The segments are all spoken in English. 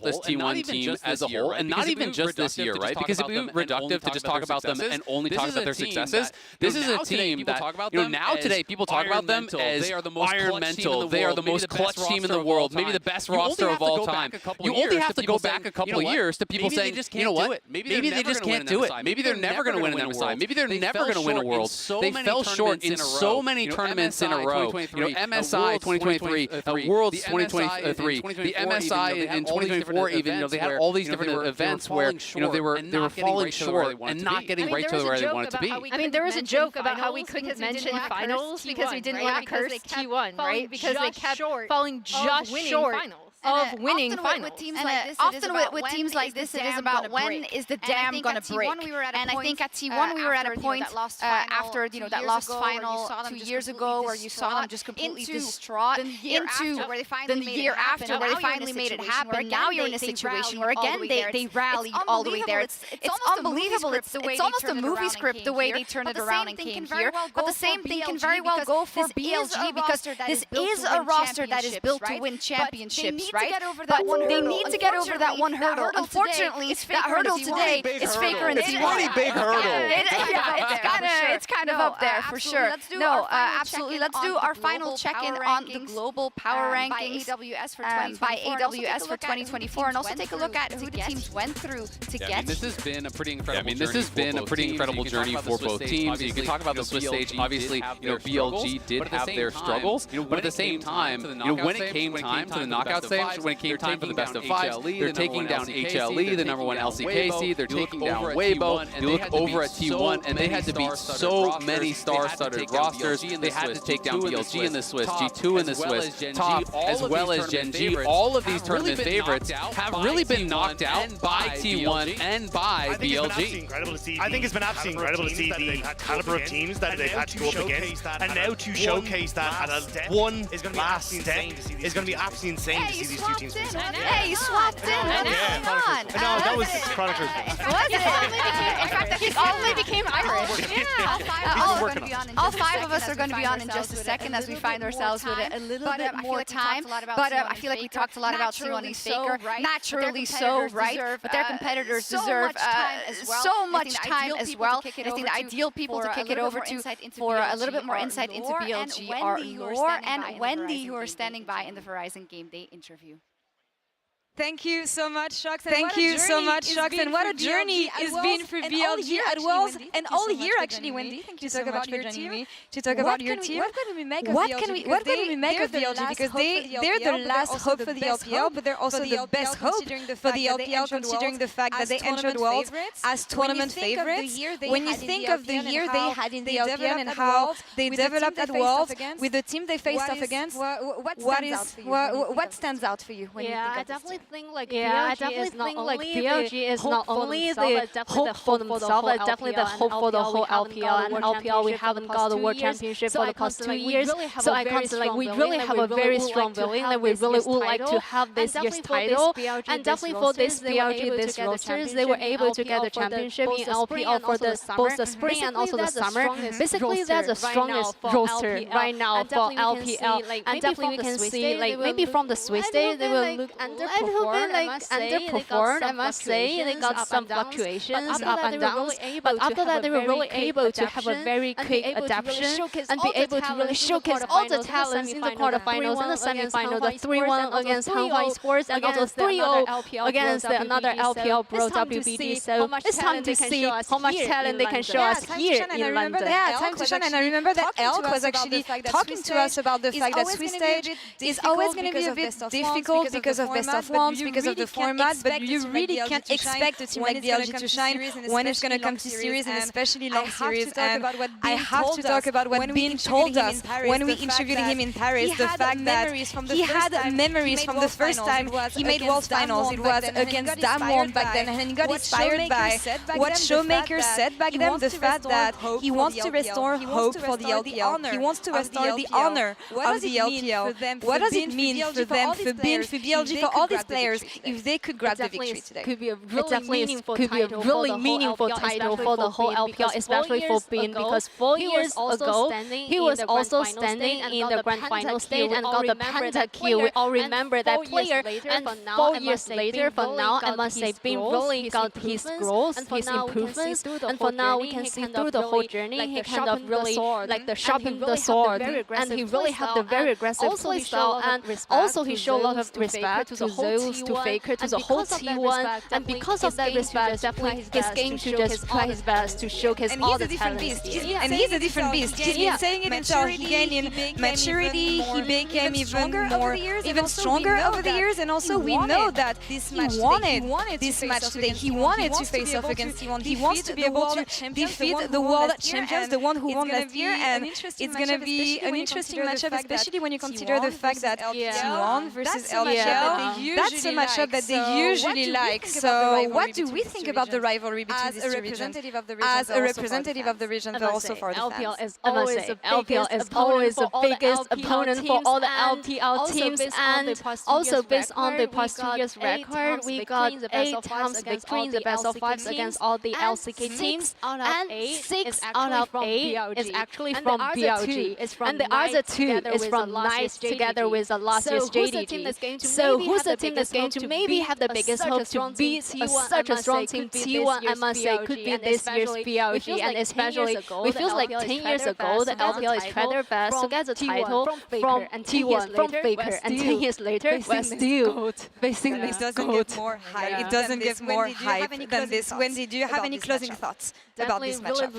about this T1 team as a whole, and not even just this year, right? Because it would be reductive to just talk about them and only talk about their successes. This is a team that, now today people talk about them as Iron Mental. They are the most clutch team in the world, maybe the best roster of all time. You only have to go back a couple of years to people saying, you know what, maybe they just can't do it. Maybe they're never going to win an MSI. Maybe they're never going to win a World. They fell short in so many tournaments in a row. MSI 2023, Worlds 2023, the MSI in 2024 even, they had all these different events where, they were falling short and not getting right to where they wanted to be. I mean, there was a joke about how we couldn't mention finals because we didn't want to curse T1, right? Because they kept falling just short of winning finals. Often with teams like this, it is about when is the dam going to break. And I think at T1 we were at a point after that lost final 2 years ago where you saw them just completely distraught, into the year after where they finally made it happen. Now you're in a situation where again they rallied all the way there. It's unbelievable. It's almost a movie script the way they turned it around and came here. But the same thing can very well go for BLG because this is a roster that is built to win championships. Right? But they need to get over that one hurdle. Unfortunately, that hurdle today is Faker and T1. It's a big hurdle. It's kind of up there for sure. No, absolutely. Let's do our final check-in on the global power rankings by AWS for 2024, and also take a look at who the teams went through to get. This has been a pretty incredible journey for both teams. You can talk about the Swiss stage. Obviously, BLG did have their struggles, but at the same time, when it came time to the knockout stage, when it came time for the best of fives, they're taking down HLE, the #1 LCKC, they're taking down Weibo. You look over at T1, and they had to beat so many star-studded rosters. They had to take down BLG in the Swiss, G2 in the Swiss, Top, as well as Gen G. All of these tournament favorites have really been knocked out by T1 and by BLG. I think it's been absolutely incredible to see the caliber of teams that they've had to go up against, and now to showcase that at one last step is going to be absolutely insane to see these two teams. Hey, you swapped in. What's going on? No, that was Chronicler's. Was it? In fact, I think all of it became Irish. Yeah. All five of us are going to be on in just a second as we find ourselves with a little bit more time. But I feel like we talked a lot about T1 and Faker. Naturally so, right? But their competitors deserve so much time as well. I think the ideal people to kick it over to for a little bit more insight into BLG are Lore and Wendy, who are standing by in the Verizon Game Day interview. Thank you so much, Shox. Thank you so much, Shox. And what a journey it's been for BLG at Worlds and all year, actually, Wendy. Thank you so much for joining me to talk about your team. What can we make of BLG? Because they're the last hope for the LPL, but they're also the best hope for the LPL, considering the fact that they entered Worlds as tournament favorites. When you think of the year they had in the LPL and how they developed at Worlds with the team they faced off against, what stands out for you when you think of this? I definitely think BLG is not only the hope for themselves, but definitely the hope for the whole LPL. And LPL, we haven't got the World Championship for the past 2 years. So I consider we really have a very strong feeling that we really would like to have this year's title. And definitely for this BLG, these rosters, they were able to get the championship in LPL for both the spring and also the summer. Basically, that's the strongest roster right now for LPL. And definitely we can see, maybe from the Swiss stage, they will look underperformed, I must say. They got some fluctuations, up and downs. But after that, they were really able to have a very quick adaptation and be able to really showcase all the talents in the quarterfinals and the semifinal. The 3-1 against Hanwha Esports and also 3-0 against another LPL Pro WBD. So it's time to see how much talent they can show us here in London. Yeah, time to shine. And I remember that Elk was actually talking to us about the fact that Swiss stage is always going to be a bit difficult because of best of ones, because of the format, but you really can't expect a team like BLG to shine when it's going to come to series, and especially long series. And I have to talk about what Bean told us when we interviewed him in Paris, the fact that he had memories from the first time he made World Finals. It was against Damwon back then, and he got inspired by what Showmaker said back then, the fact that he wants to restore hope for the LPL. He wants to restore the honor of the LPL. What does it mean for them, for Bean, for BLG, for all these players if they could grab the victory today. Could be a really meaningful title for the whole LPL, especially for Bean, because 4 years ago he was also standing in the grand final stage and got the pentakill. We all remember that player. And 4 years later, for now, I must say, Bean really got his growth, his improvements, and for now we can see through the whole journey, he kind of really sharpened the sword, and he really had the very aggressive playstyle, and also he showed a lot of respect to Zeus, to Faker, to the whole T1, and because of that respect, definitely his game to just try his best to showcase all the talents. And he's a different beast. He's been saying it himself. He gained in maturity. He became even stronger over the years. And also, we know that he wanted this match today. He wanted to face off against T1. He wants to be able to defeat the world champions, the one who won last year. And it's going to be an interesting matchup, especially when you consider the fact that T1 versus LPL, that's a matchup that they usually like. So what do we think about the rivalry between these two regions? As a representative of the region, but also for the fans. LPL is always the biggest opponent for all the LPL teams, and also based on the past 2 years' record, we got 8 times victory in the best of 5s against all the LCK teams, and 6 out of 8 is actually from BLG, and the other 2 is from NiCE together with the last year's JDG. So who's the team that's going to maybe have the biggest hope to beat such a strong team? T1, I must say, could be this year's BLG, and especially it feels like 10 years ago the LPL is tried their best to get the title from T1 from Faker, and 10 years later we're still facing this GOAT. It doesn't get more hype than this. Wendy, do you have any closing thoughts about this matchup?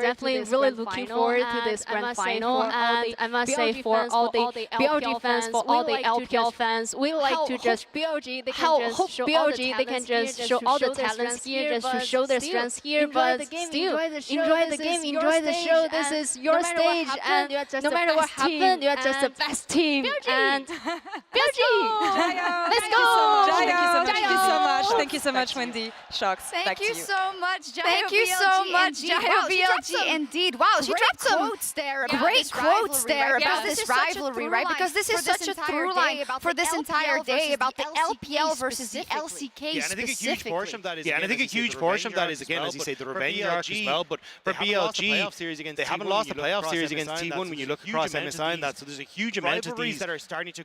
Definitely really looking forward to this grand final, and I must say for all the BLG fans, for all the LPL fans, we like to just hope BLG they can just show all the talents here, just to show their strengths here, but still enjoy the game, enjoy the show. This is your stage, and no matter what happens, you are just the best team. And BLG, let's go! Thank you so much. Thank you so much, Wendy. Shox, back to you. Thank you so much, Jayo BLG. Indeed. Wow, she dropped some great quotes there about this rivalry, right? Because this is such a through line for this entire day about the LPL versus the LCK and I think a huge portion of that is, and I think a huge portion of that is, again, as you say, the revenge arc as well. But for BLG, they haven't lost the playoff series against T1 when you look across MSI and that. So there's a huge amount of these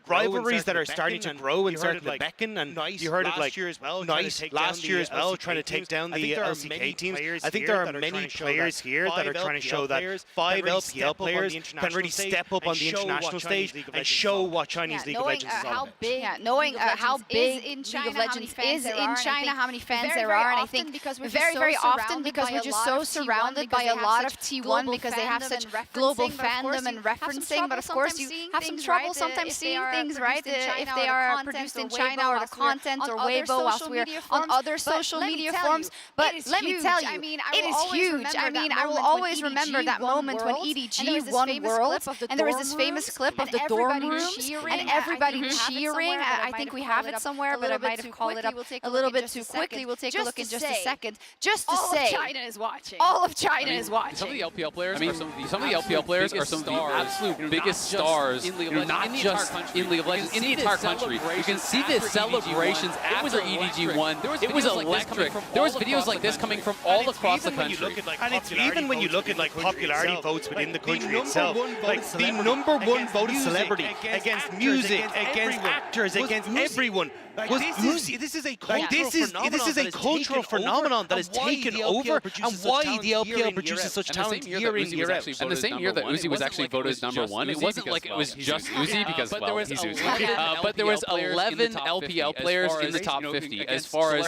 rivalries that are starting to grow in certain Beacon, and you heard it like NiCE last year as well, trying to take down the LCK teams. I think there are many players here that are trying to show that 5 LPL players can really step up on the international stage and show what Chinese League of Legends is all about. Knowing how big League of Legends is in China, how many fans there are, and I think very often because we're just so surrounded by a lot of T1 because they have such global fandom and referencing, but of course you have some trouble sometimes seeing things, right? If they are produced in China or the content or Weibo whilst we're on other social media forums. But let me tell you, it is huge. I mean, I will always remember that moment when EDG won Worlds, and there was this famous clip of the dorm rooms and everybody cheering. I think we have it somewhere, but I might have called it up a little bit too quickly. We'll take a look in just a second. Just to say, all of China is watching. All of China is watching. Some of the LPL players, some of the LPL players are some of the absolute biggest stars, not just in League of Legends, in the entire country. You can see the celebrations after EDG won. It was electric. There was videos like this coming from all across the country. And it's even when you look at like popularity votes within the country itself, like the #1 voted celebrity against music, against actors, against everyone. This is a cultural phenomenon that has taken over, and why the LPL produces such talent year in, year out. And the same year that Uzi was actually voted as #1, it wasn't like it was just Uzi because, well, he's Uzi. But there was 11 LPL players in the top 50 as far as,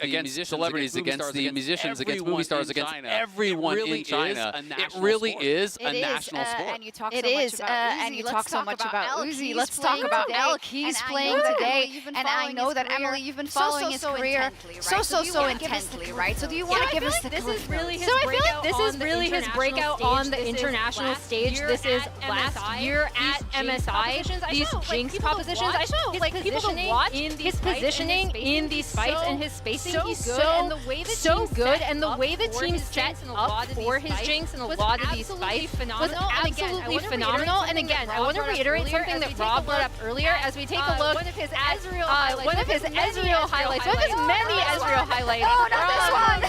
against celebrities, against the musicians, against movie stars, against everyone in China. It really is a national sport. It is, and you talk so much about Uzi. Let's talk about Elk. He's playing today, and I know that Emily, you've been following his career so intensely, right? So do you want to give us the this is really his breakout. This is really his breakout on the international stage. This is last year at MSI. These Jinx propositions. I show like people to watch his positioning in these fights and his spacing. He's good, and the way the team set up for his Jinx in a lot of these fights was absolutely phenomenal. And again, I want to reiterate something that Rob brought up earlier as we take a look at one of his Ezreal highlights, one of his many Ezreal highlights. Oh, not this one!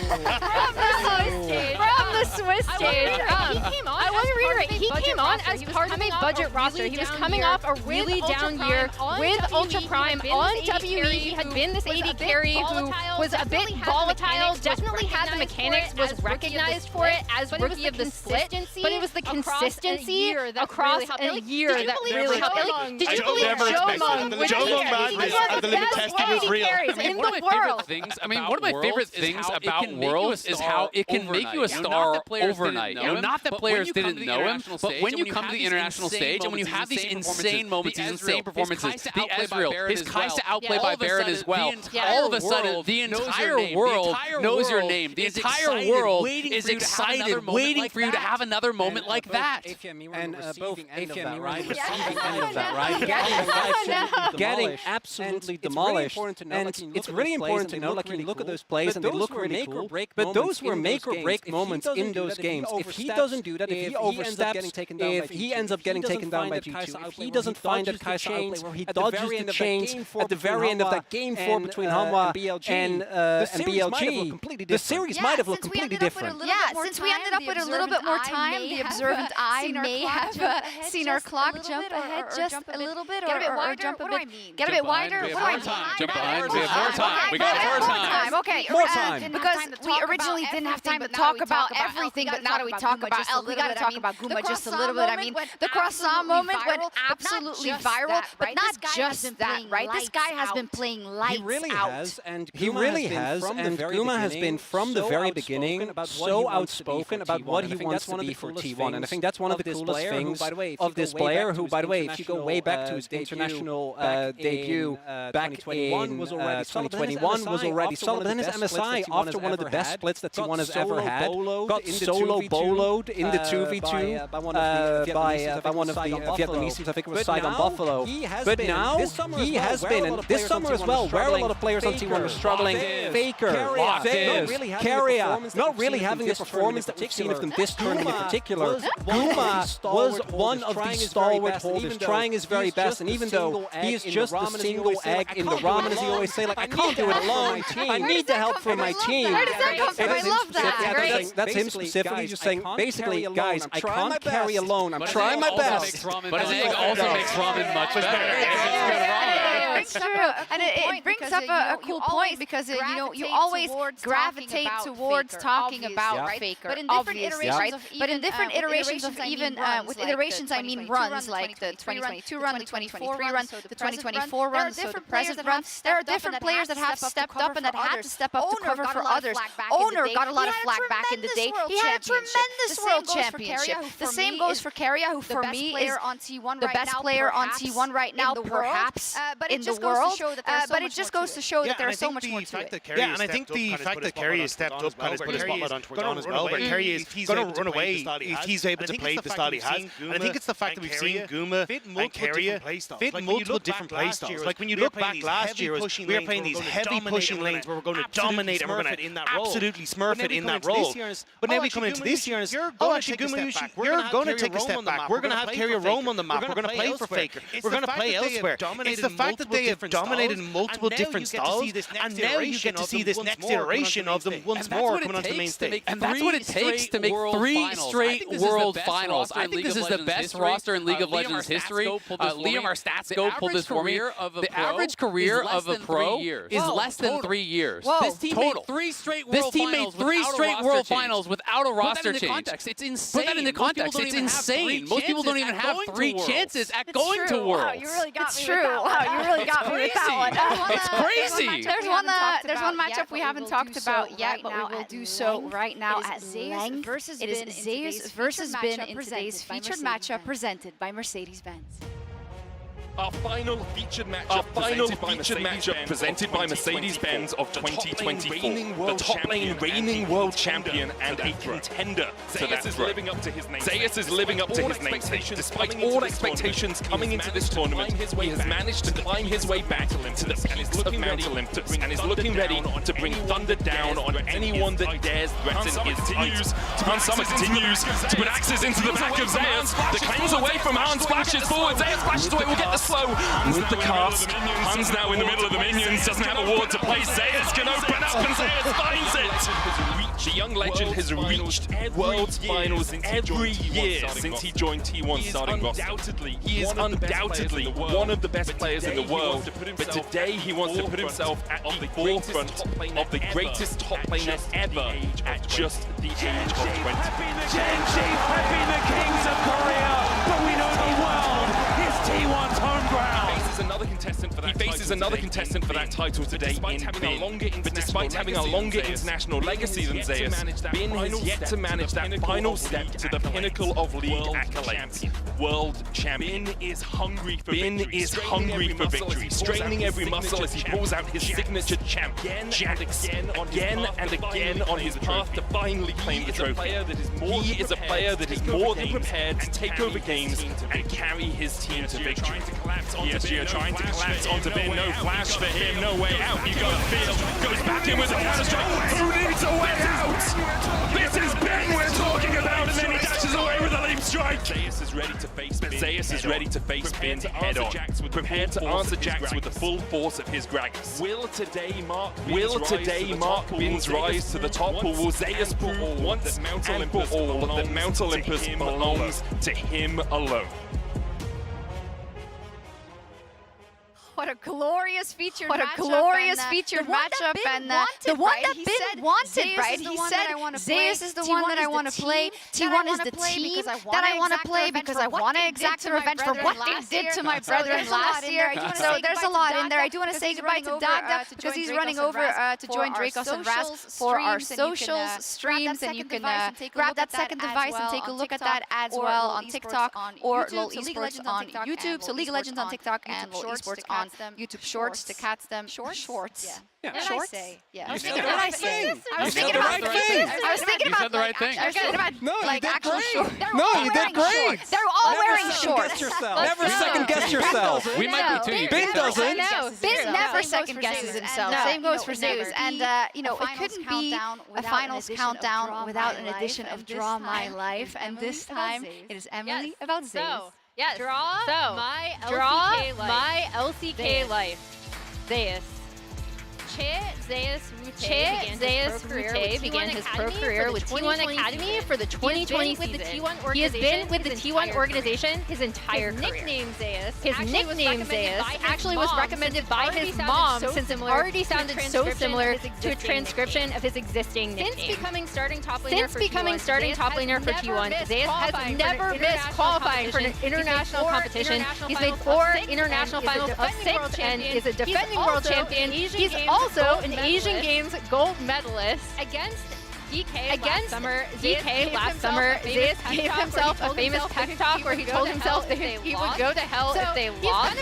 From the Swiss stage. I want to reiterate, he came on as part of a budget roster. He was coming off a really down year with Ultra Prime on WE. He had been this AD carry who was a bit volatile, definitely had the mechanics, was recognized for it as Rookie of the Split, but it was the consistency across a year that really helped. Did you believe Joe Mung was the limit testing was real? One of my favorite things, one of my favorite things about Worlds is how it can make you a star overnight. Not that players didn't know him, but when you come to the international stage and when you have these insane moments, these insane performances, the Ezreal, his Kai'Sa outplayed by Baron as well, all of a sudden the entire world knows your name. The entire world is excited, waiting for you to have another moment like that. And both AFM and receiving end of that, right? Getting absolutely demolished. And it's really important to know, like, when you look at those plays and they look really cool, but those were make or break moments in those games. If he doesn't do that, if he oversteps, if he ends up getting taken down by G2, if he doesn't find that Kai'Sa outplay where he dodges the chains at the very end of that game 4 between Hanwha and BLG, the series might have looked completely different. Yeah, since we ended up with a little bit more time, the observant eye may have seen our clock jump ahead just a little bit, or jump a bit. Get a bit wider. We have more time. Jump behind. We have more time. We got more time. Okay. More time. Because we originally didn't have time to talk about everything, but now that we talk about Elk, we got to talk about Guma just a little bit. I mean, the croissant moment went absolutely viral, but not just that, right? This guy has been playing lights out. He really has, and Guma has been from the very beginning so outspoken about what he wants to be for T1, and I think that's one of the coolest things of this player, who, by the way, if you go way back to his international debut back in 2021, was already solid. Then his MSI, after one of the best splits that T1 has ever had, got solo boloed in the 2v2 by one of the Vietnamese teams. I think it was Saigon Buffalo. But now he has been, and this summer as well, where a lot of players on T1 were struggling. Faker, Carrier, not really having the performance that we've seen of them this tournament in particular. Guma was one of the stalwart holders, trying his very best, and even though he is just a single egg in the ramen, as he always say, like, I can't do it alone, I need the help from my team. Where does that come from? I love that. That's him specifically just saying, basically, guys, I can't carry alone. I'm trying my best. But an egg also makes ramen much better. It's true, and it brings up a cool point, because you always gravitate towards talking about Faker, but in different iterations of even, but in different iterations of even with iterations I mean runs, like the 2022 run, the 2023 run, the 2024 run, so the present run. There are different players that have stepped up and that had to step up to cover for others. Owner got a lot of flack back in the day. He had a tremendous world championship. The same goes for Carrier, who for me is the best player on T1 right now, perhaps in the world. But it just goes to show that there's so much more to it. Yeah, and I think the fact that Carrier has stepped up kind of put a spotlight on Tornado as well, where Carrier is going to run away if he's able to play the style he has. And I think it's the fact that we've seen Guma and Carrier fit multiple different playstyles. Like when you look back last year, we were playing these heavy pushing lanes where we're going to dominate and we're going to absolutely smurf it in that role. But now we come into this year and it's, oh, actually, Guma, you're going to take a step back. We're going to have Carrier roam on the map. We're going to play for Faker. We're going to play elsewhere. It's the fact that they have dominated multiple different styles, and now you get to see this next iteration of them once more coming onto the main stage. And that's what it takes to make 3 straight World Finals. I think this is the best roster in League of Legends history. Liam, our stats go pulled this for me. The average career of a pro is less than 3 years. This team made 3 straight World Finals without a roster change. It's insane. Put that into context. It's insane. Most people don't even have 3 chances at going to Worlds. Wow, you really got me with that one. Wow, you really got me with that one. It's crazy. There's one matchup we haven't talked about yet, but we will do so right now at length. It is Zeus versus Bin in today's featured matchup presented by Mercedes-Benz. Our final featured matchup presented by Mercedes-Benz of 2024. The top lane reigning world champion and a contender to that throne. Zeus is living up to his namesake. Despite all expectations coming into this tournament, he has managed to climb his way back to the peaks of Mount Olympus and is looking ready to bring thunder down on anyone that dares threaten his tides. Summer continues to put axes into the back of Zeus. The claims away from Arn splashes forward. Zeus splashes away. We'll get the slow. Hans with the cast. Hans now in the middle of the minions, doesn't have a ward to play. Zeus can open up and Zeus finds it. The young legend has reached Worlds Finals every year since he joined T1 starting roster. He is undoubtedly one of the best players in the world, but today he wants to put himself at the forefront of the greatest top laner ever at just the age of 20. Genji have been the kings of Korea, but we know the world is T1's home ground. He faces another contestant for that title today in Bin. But despite having a longer international legacy than Zeus, Bin has yet to manage that final step to the pinnacle of league accolades. World champion. Bin is hungry for victory, straining every muscle as he pulls out his signature champ. Again and again on his path to finally claim the trophy. He is a player that is more than prepared to take over games and carry his team to victory. PSG are trying to collapse onto Bin, no flash for him, no way out. You got Bin, goes back in with a counter strike. Who needs a way out? This is Bin we're talking about, and then he dashes away with a leap strike. Zeus is ready to face Bin. Zeus is ready to face Bin head on. Prepared to answer Jax with the full force of his Gragas. Will today mark Bin's rise to the top, or will Zeus prove once and for all that Mount Olympus belongs to him alone? What a glorious featured matchup, and the one that Bin wanted, right? He said, Zeus is the one that I want to play, T1 is the team that I want to play because I want to exact the revenge for what they did to my brethren last year. So there's a lot in there. I do want to say goodbye to Dagda because he's running over to join Dracos and Raz for our socials streams, and you can grab that second device and take a look at that as well on TikTok or LoL Esports on YouTube. So League of Legends on TikTok and LoL Esports on YouTube Shorts to catch them. Shorts? Yeah. Shorts? Yeah. I was You thinking said about the right thing. I was thinking about You said the right thing. I was thinking about like actual shorts. No, you did great. They're all wearing shorts. Never second guess yourself. We might be too. Bin doesn't. Bin never second guesses himself. Same goes for Zeus. And you know, it couldn't be a finals countdown without an edition of Draw My Life. And this time it is Emily about Zeus. Yes. Draw my LCK life. Zeus. Zeus began his pro career with T1 Academy for the 2020 season. He has been with the T1 organization his entire career. His nickname Zeus actually was recommended by his mom since it already sounded so similar to a transcription of his existing nickname. Since becoming starting top laner for T1, Zeus has never missed qualifying for an international competition. He's made 4 international finals of 6 and is a defending world champion. He's also an Asian Games gold medalist against DK last summer. Zeus gave himself a famous pep talk where he told himself that he would go to hell if they lost.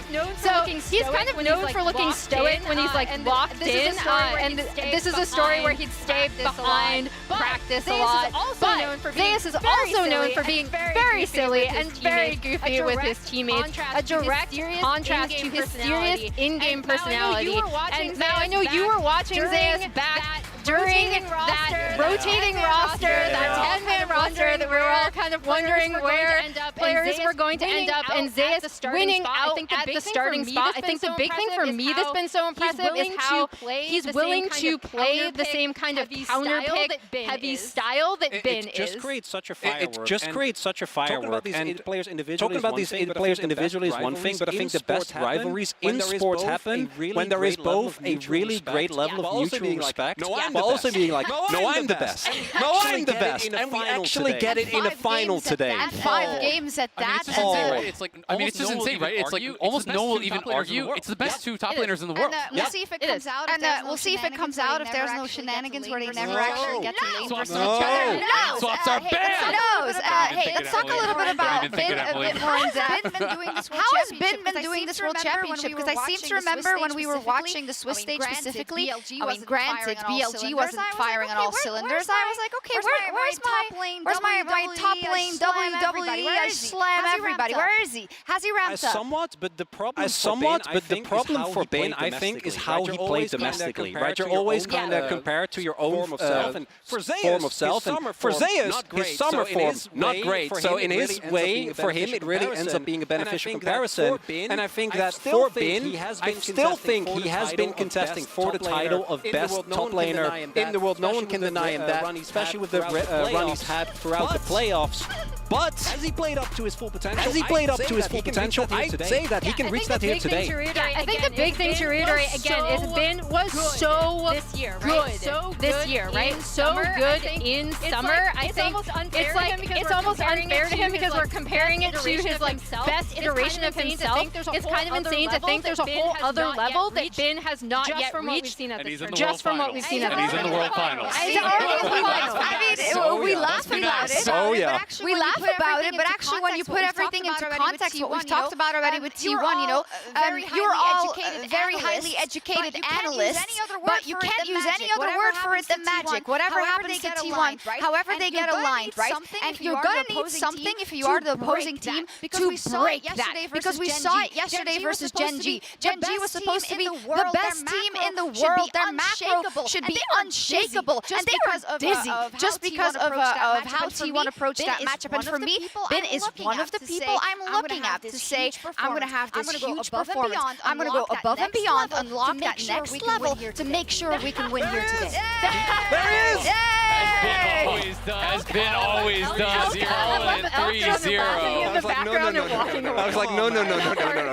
He's kind of known for looking stoic when he's like locked in. And this is a story where he'd stay behind, practice a lot. But Zeus is also known for being very silly and very goofy with his teammates. A direct contrast to his serious in-game personality. And now I know you were watching Zeus back during that rotating roster, that 10-man roster that we were all kind of wondering where players were going to end up, and Zeus winning out at the starting spot. I think the big thing for me that's been so impressive is how he's willing to play the same kind of counter-pick heavy style that Bin is. It just creates such a firework. It just creates such a firework. Talking about these players individually is one thing, but I think the best rivalries in sports happen when there is both a really great level of mutual respect, but also being like, no, I'm the best. No, I'm the best. And we actually get it in a final today. And 5 games at that. It's like, I mean, it's just insane, right? It's like almost no one will even argue. It's the best 2 top laners in the world. We'll see if it comes out. And we'll see if it comes out if there's no shenanigans where they never actually get to lane versus each other. No. Swaps are banned. Hey, let's talk a little bit about Bin a bit more in depth. How has Bin been doing this World Championship? Because I seem to remember when we were watching the Swiss stage specifically, I mean, granted, BLG wasn't firing on all cylinders. I was like, okay, where's my top lane WWE? slam everybody. Where is he? Has he ramped up? Somewhat, but the problem for Ben, I think, is how he played domestically, right? You're always kind of compared to your own form of self. And for Zeus, his summer form, not great. So in his way, for him, it really ends up being a beneficial comparison. And I think that for Ben, I still think he has been contesting for the title of best top laner in the world. No one can deny him that, especially with the run he's had throughout the playoffs. But has he played up to his full potential? I'd say that he can reach that here today. I think the big thing to reiterate again is Ben was so good this year, right? So good in summer. I think it's almost unfair to him because we're comparing it to his best iteration of himself. It's kind of insane to think there's a whole other level that Ben has not yet reached. Just from what we've seen at this And he's in the World Finals. We laugh about it. Oh yeah. We laugh about it, but actually when you put everything into context, what we've talked about already with T1, you're all very highly educated analysts, but you can't use any other word for it than magic. Whatever happens to T1, however they get aligned, right? And you're going to need something if you are the opposing team to break that. Because we saw it yesterday versus Gen G. Gen G was supposed to be the best team in the world. Their macro should be unshakable. And they were dizzy just because of how T1 approached that matchup. And for me, Ben is one of the people I'm looking at to say, I'm going to have this huge performance. I'm going to go above and beyond, unlock that next level to make sure we can win here today. There he is! As Ben always does. 0 and 3-0. I was like, no.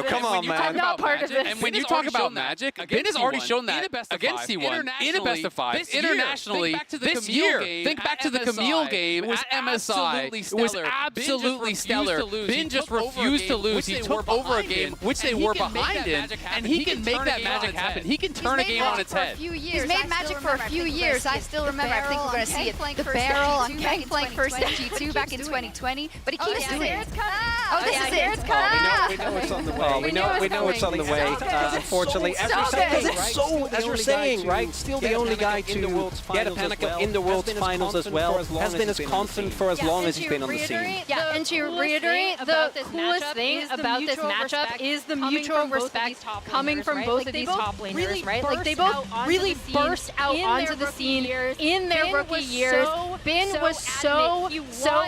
Come on, man. I'm not part of this. And when you talk about magic, Ben has already shown that against C1 in a best of 5 internationally this year. Think back to the Camille game at MSI. It was absolutely stellar. Ben just refused to lose. He took over a game which they were behind in, and he can make that magic happen. He can turn a game on its head. He's made magic for a few years. I still remember. I think we're going to see it. The barrel on Gang playing first in G2 back in 2020, but he keeps doing it. Oh, this is it. We know it's on the way. We know it's on the way. Unfortunately, as you're saying, right? Still the only guy to get a panic in the World Finals as well. Has been as confident for as long as he's been on the scene. Yeah, and to reiterate, the coolest thing about this matchup is the mutual respect coming from both of these top laners, right? Like they both really burst out onto the scene in their rookie years. Ben was so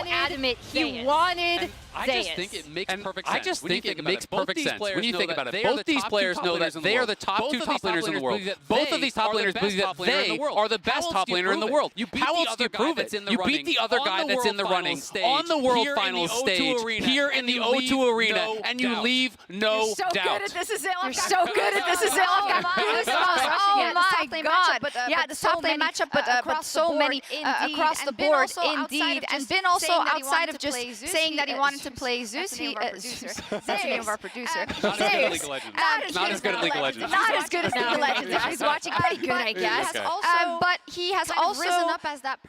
adamant. He wanted I just think it makes perfect sense. I just think it makes perfect sense when you think about it. Both these players know that they are the top 2 top laners in the world. Both of these top laners believe that they are the best top laner in the world. How else do you prove it? You beat the other guy that's in the running on the World Finals stage here in the O2 Arena, and you leave no doubt. You're so good at this, Azil. I've got goosebumps. Oh my God. Yeah, the top lane matchup, but so many across the board, indeed. And Ben also, outside of just saying that he wanted to play Zeus. That's the name of our producer. Not as good at League of Legends. Not as good as League of Legends. If he's watching, pretty good, I guess. But he has also risen up as that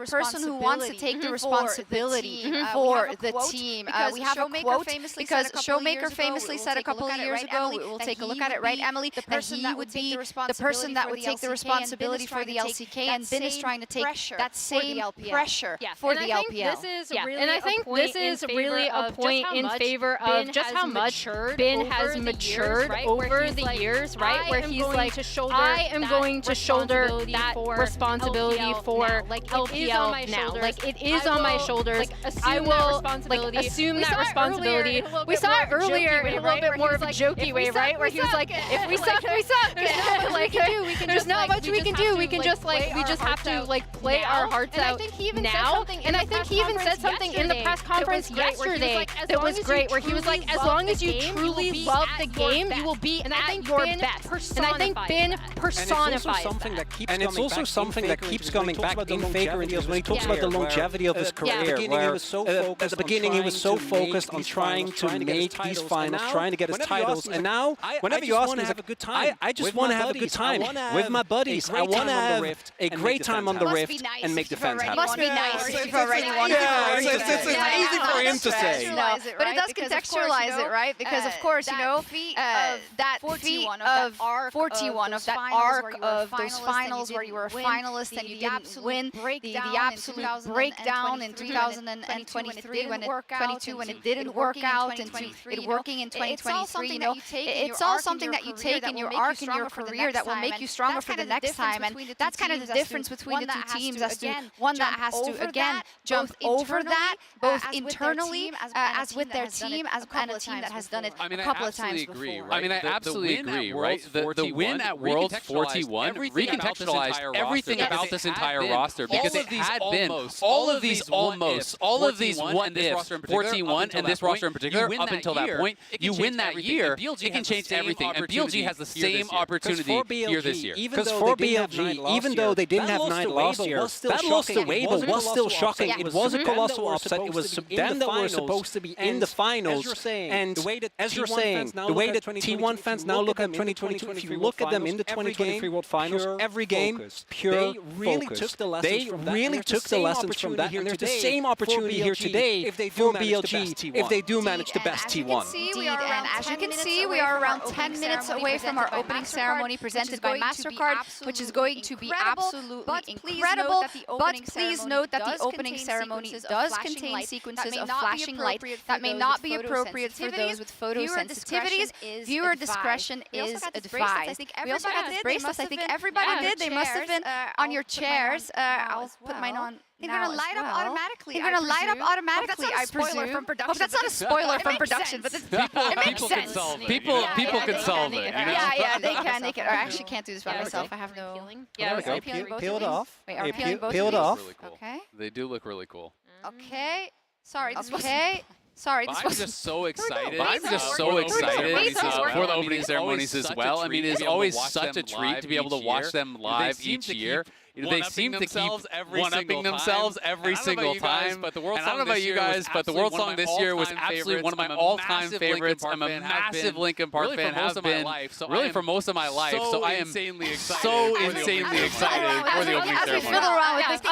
person who wants to take the responsibility for the team. We have a quote because Showmaker famously said a couple of years ago. We'll take a look at it, right, Emily? That he would be the person that would take the responsibility for the LCK, and Ben is trying to take that same pressure for the LPL. And I think this is really a point in favor of just how much Ben has matured over the years, right? Where he's like, I am going to shoulder that responsibility for LPL now. Like, it is on my shoulders. I will assume that responsibility. We saw it earlier in a little bit more of a jokey way, right? Where he was like, if we suck, we suck. There's not much we can do. We can just we just have to play our hearts out now. And I think he even said something in the press conference yesterday that was great, where he was like, as long as you truly love the game, you will be at your best. And I think Ben personifies that. And it's also something that keeps coming back in Faker and Deals when he talks about the longevity of his career. At the beginning, he was so focused on trying to make these finals, trying to get his titles. And now, whenever you ask him, I just want to have a good time with my buddies. I want to have a great time on the Rift and make the fans happy. Must be nice if already one. It's easy for him to say. But it does contextualize it, right? Because of course, that feat of 41 of that arc of those finals where you were a finalist and you didn't win, the absolute breakdown in 2023 when it didn't work out, and it working in 2023. You know, it's all something that you take in your arc in your career that will make you stronger for the next time, and that's kind of the difference between the two teams, as to one that has to again jump over that, both internally as with their team, and a team that has done it a couple of times before. I mean, I absolutely agree, right? The win at Worlds 4T1 recontextualized everything about this entire roster, because it had been all of these almost, all of these what-ifs, 4T1 and this roster in particular, up until that point, you win that year, it can change everything, and BLG has the same opportunity here this year. Because for BLG, even though they didn't have 9 last year, that loss to Weibo was still shocking. It was a colossal upset. It was them that were supposed to be in the finals. And as you're saying, the way that T1 fans now look at 2022, if you look at them in the 2023 World Finals, every game, pure focus. They really took the lessons from that, and there's the same opportunity here today for BLG if they do manage the best T1. And as you can see, we are around 10 minutes away from our opening ceremony presented by MasterCard, which is going to be absolutely incredible. But please note that the opening ceremony does contain sequences of flashing light that may not be appropriate for those with photosensitivities. Viewer discretion is advised. We also got this bracelets. I think everybody did. They must have been on your chairs. I'll put mine on. They're going to light up automatically. They're going to light up automatically, I presume. Hope that's not a spoiler from production, but it makes sense. People can solve it. Yeah, they can. I actually can't do this by myself. I have no... Yeah, there we go. Peel it off. Wait, are we peeling both? Peel it off. Okay. They do look really cool. Okay. Sorry, this was... Sorry, this was... I'm just so excited. I'm just so excited for the opening ceremonies as well. I mean, it's always such a treat to be able to watch them live each year. They seem to keep one-upping themselves every single time. And I don't know about you guys, but the World Song this year was absolutely one of my all-time favorites. I'm a massive Linkin Park fan, have been really for most of my life. So I am so insanely excited for the opening ceremony.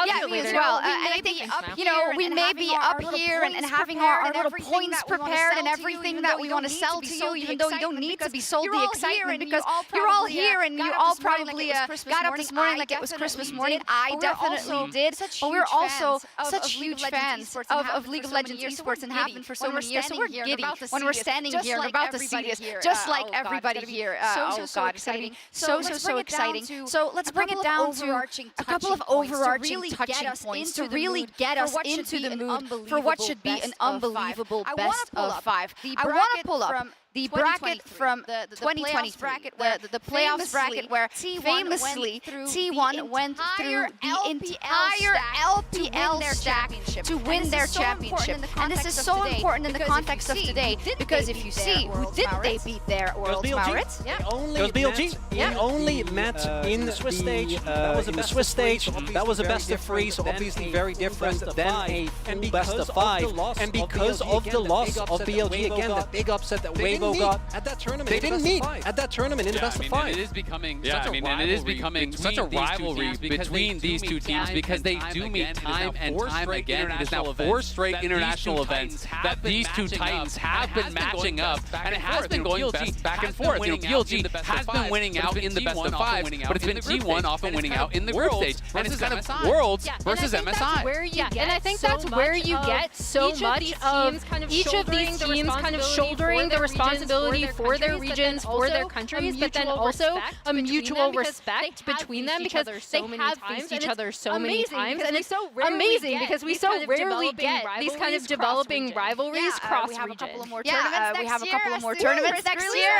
Yeah, me as well. And I think, you know, we may be up here and having our little points prepared and everything that we want to sell to you, even though you don't need to be sold the excitement, because you're all here and you all probably got up this morning like it was Christmas morning. I definitely did, but we're also such huge fans of League of Legends esports and have been for so many years. So we're giddy when we're standing here and about to see this, just like everybody here. Oh God, it's going to be so exciting. So let's bring it down to a couple of overarching touching points to really get us into the mood for what should be an unbelievable best of 5. I want to pull up the bracket from the 2020 bracket, the playoffs bracket, where famously T1 went through the entire LPL stack to win their championship. And this is so important in the context of today, because if you see, who didn't they beat there, Worlds, Maurits? Yeah. It was BLG. They only met in the Swiss stage. In the Swiss stage, that was a best of 3, so obviously very different than a full best of 5. And because of the loss of BLG, again, the big upset that Weibo got at that tournament. They didn't meet at that tournament in the best of 5. It is becoming such a rivalry between these two teams, because they do meet time and time again. It is now 4 straight international events that these two titans have been matching up, and it has been going back and forth. You know, BLG has been winning out in the best of 5, but it's been T1 often winning out in the group stage, and it's kind of Worlds versus MSI. And I think that's where you get so much of each of these teams kind of shouldering the responsibility for their regions, for their countries, but then also a mutual respect between them, because they have faced each other so many times, and it's so amazing because we so rarely get these kind of developing rivalries cross-region. Yeah, we have a couple of more tournaments next year.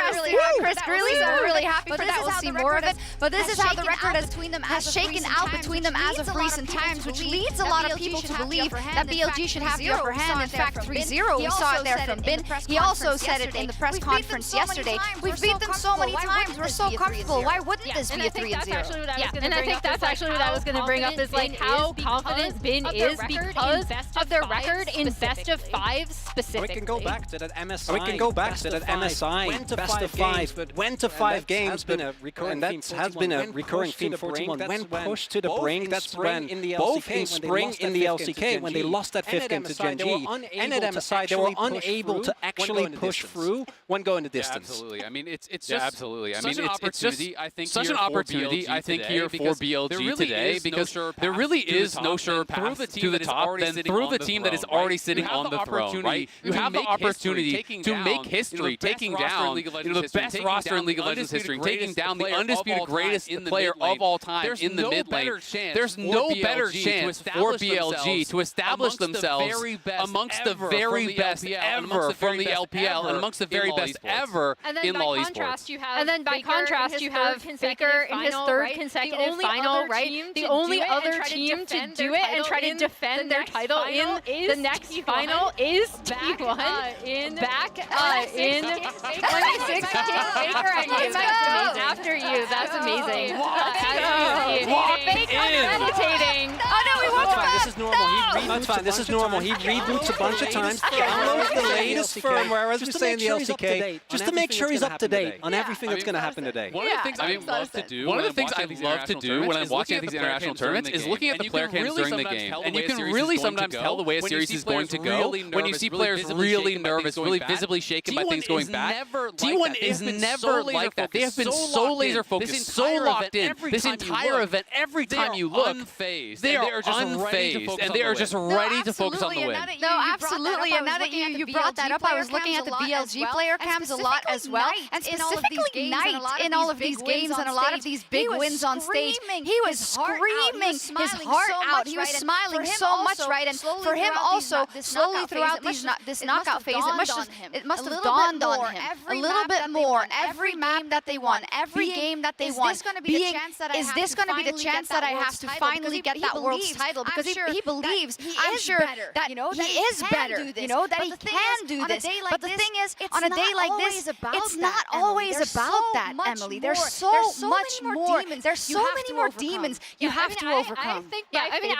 Chris Greeley, so we're really happy for that. We'll see more of it. But this is how the record has shaken out between them as of recent times, which leads a lot of people to believe that BLG should have the upper hand. In fact, 3-0, we saw it there from Bin. He also said it in the press conference yesterday. We've beat them so many times. We're so comfortable. Why wouldn't this be a 3-0? And I think that's actually what I was going to bring up, is like how confident Bin is because of their record in best of 5 specifically. We can go back to that MSI. Best of 5, but went to 5 games, and that has been a recurring theme for T1. When pushed to the brink, that's when both in spring in the LCK, when they lost that 5th game to Gen G, and at MSI, they were unable to actually push through one go in the distance. Absolutely. I mean, it's just absolutely. I mean, it's just such an opportunity. I think here for BLG today because there really is no sure path to the top than through the team that is already sitting on the throne. Right? You have the opportunity to make history, taking down the best roster in League of Legends history, taking down the undisputed greatest player of all time in the mid lane. There's no better chance for BLG to establish themselves amongst the very best ever from the LPL and amongst the very best ever in LoL esports. And then by contrast, you have Faker in his third consecutive final, right? The only other team to do it and try to defend their title in the next final is T1 back in 2016. Faker and after you. That's amazing. Faker meditating. Oh no, we won't. This is normal. That's fine. This is normal. He reboots a bunch of times, downloads the latest firmware, as we say in the LCK, just to make sure he's up to date on everything that's going to happen today. One of the things I love to do, when I'm watching these international tournaments is looking at the player cams during the game. And you can really sometimes tell the way a series is going to go when you see players really nervous, really visibly shaken by things going bad. T1 is never like that. They have been so laser focused, so locked in. This entire event, every time you look, they are unfazed, and they are just ready to focus on the win. No, absolutely. And now that you brought that up, I was looking at the BLG player cams a lot as well. And specifically Knight in all of these games and a lot of these big wins on stage. He was screaming his heart out. He was smiling so much, right? And for him also, slowly throughout this knockout phase, it must have dawned on him a little bit more. Every map that they won, every game that they won, is this going to be the chance that I have to finally get that world's title? Because he believes, I'm sure that he is better, that he can do this. But the thing is, on a day like this, it's not always about that, Emily. There's so much more. There's so many more demons you have to overcome. I think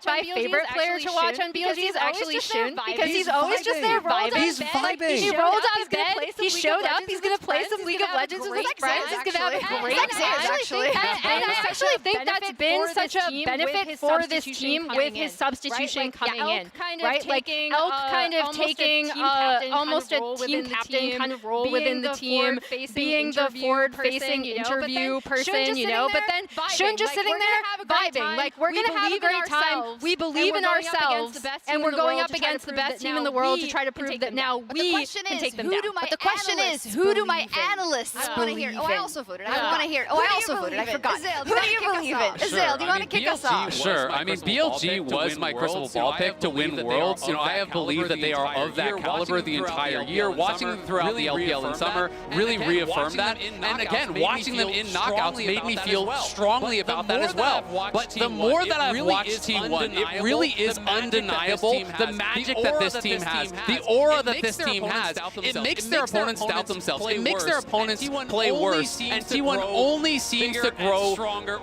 my favorite player to watch on BLG is actually Shun, because he's always just there vibing. He's vibing. He rolled out of bed, he showed up, he's going to play some League of Legends with his friends, he's going to have a great time. And I actually think that's been such a benefit for this team with his substitution coming in. Right? Like Elk kind of taking almost a team captain kind of role within the team, being the forward-facing interview person, but then Shun just sitting there vibing. Like, we're going to have a great time. We believe in ourselves, and we're going up against the best team in the world to try to prove that now we can take them down. But the question is, who do my analysts believe in? Oh, I also voted. I want to hear. Oh, I also voted. I forgot. Who do you believe in? Azale, do you want to kick us off? Sure. I mean, BLG was my crystal ball pick to win Worlds. I have believed that they are of that caliber the entire year. Watching them throughout the LPL in summer really reaffirmed that. And again, watching them in knockouts made me feel strongly about that as well. But the more that I've watched T1, it really is undeniable the magic that this team has, the aura that this team has. It makes their opponents doubt themselves. It makes their opponents play worse. And T1 only seems to grow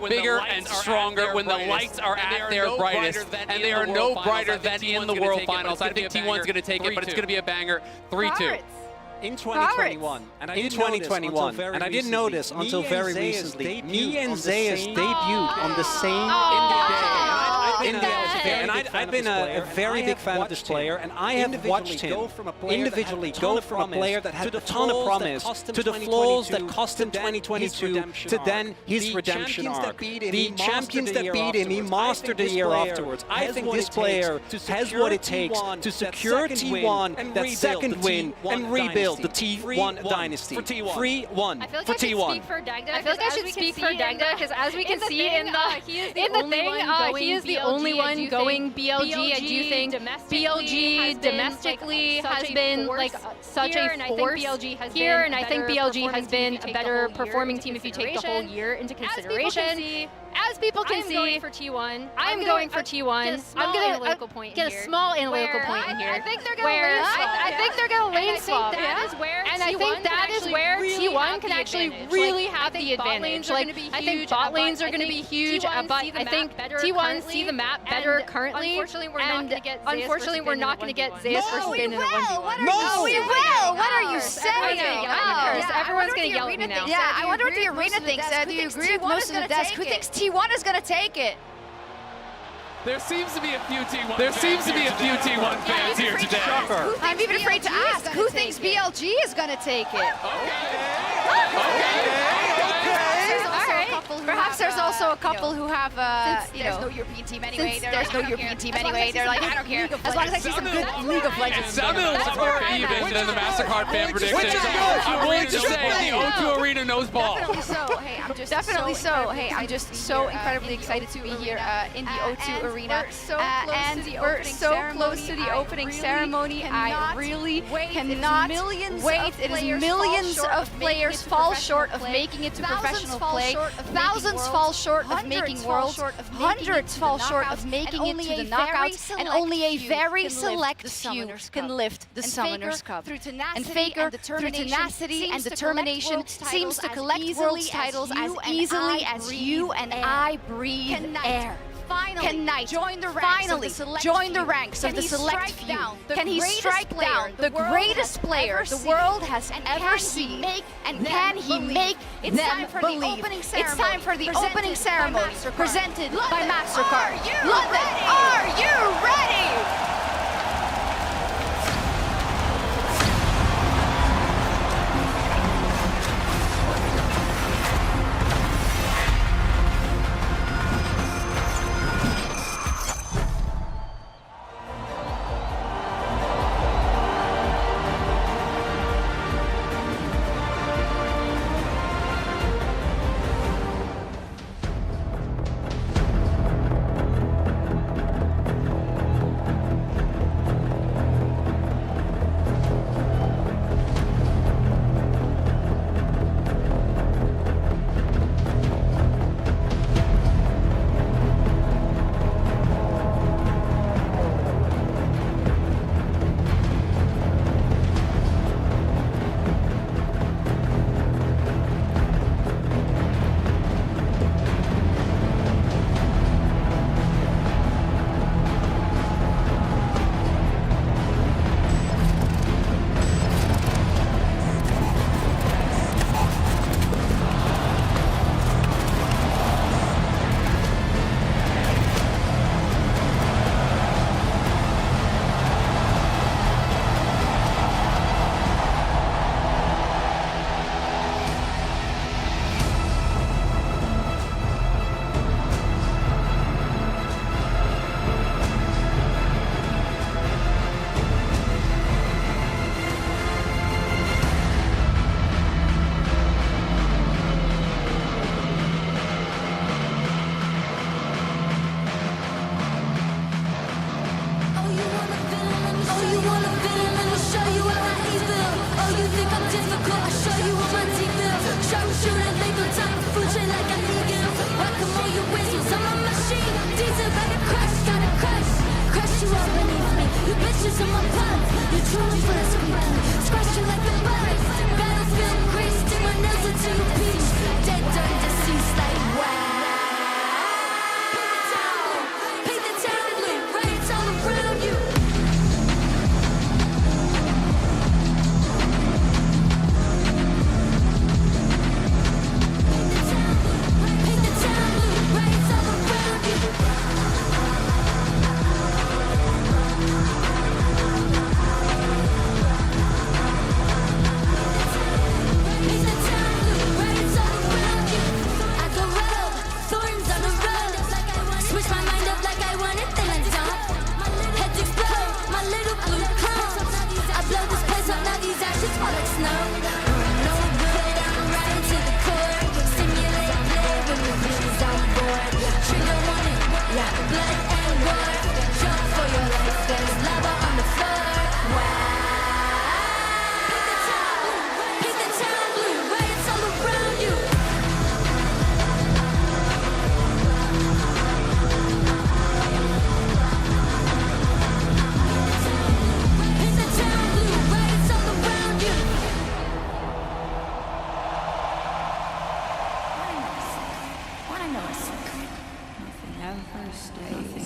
bigger and stronger when the lights are at their brightest. And they are no brighter than in the World Finals. I think T1's going to take it, but it's going to be a banger. 3-2. In 2021, and I didn't notice until very recently, me and Zeus debuted on the same and I've been a very big fan of this player, and I have watched him individually go from a player that had a ton of promise to the flaws that cost him 2022 to then his redemption arc. The champions that beat him, he mastered the year afterwards. I think this player has what it takes to secure T1, that second win, and rebuild the T1 dynasty. 3-1 for T1. I feel like I should speak for Dagda, because as we can see in the thing, he is the only one going BLG. I do think BLG domestically has been like such a force here, and I think BLG has been a better performing team if you take the whole year into consideration. As people can see, I'm going for T1. I'm going for T1. I'm going to get a small analytical point in here. I think they're going to lane swap. And I think that is where T1 can actually really have the advantage. Like, I think bot lanes are going to be huge, but I think T1 see the map better currently. Unfortunately, we're not going to get Zeus versus Spin in a 1v1. No, we will! What are you saying? Everyone's going to yell at me now. Yeah, I wonder what the arena thinks. Do you agree with most of the desk? Who thinks T1 is going to take it? There seems to be a few T1. There seems to be a few T1 fans here today. I'm even afraid to ask. Who thinks BLG is going to take it? Perhaps there's also a couple who have, you know, there's no European team anyway. There's no European team anyway. They're like, I don't care. As long as I see some good League of Legends. Sounded a little more even than the MasterCard fan predictions. I'm willing to say the O2 Arena knows ball. Definitely so. Hey, I'm just definitely so. Hey, I'm just so incredibly excited to be here in the O2 Arena. And we're so close to the opening ceremony. I really cannot wait. It is millions of players fall short of making it to professional play. Thousands fall short of making worlds. Hundreds fall short of making it to the knockouts. And only a very select few can lift the Summoners Cup. And Faker, through tenacity and determination, seems to collect world's titles as easily as you and I breathe air. Can Knight finally join the ranks of the select few? Can he strike down the greatest player the world has ever seen? And can he make them believe? It's time for the opening ceremony presented by MasterCard. London, are you ready?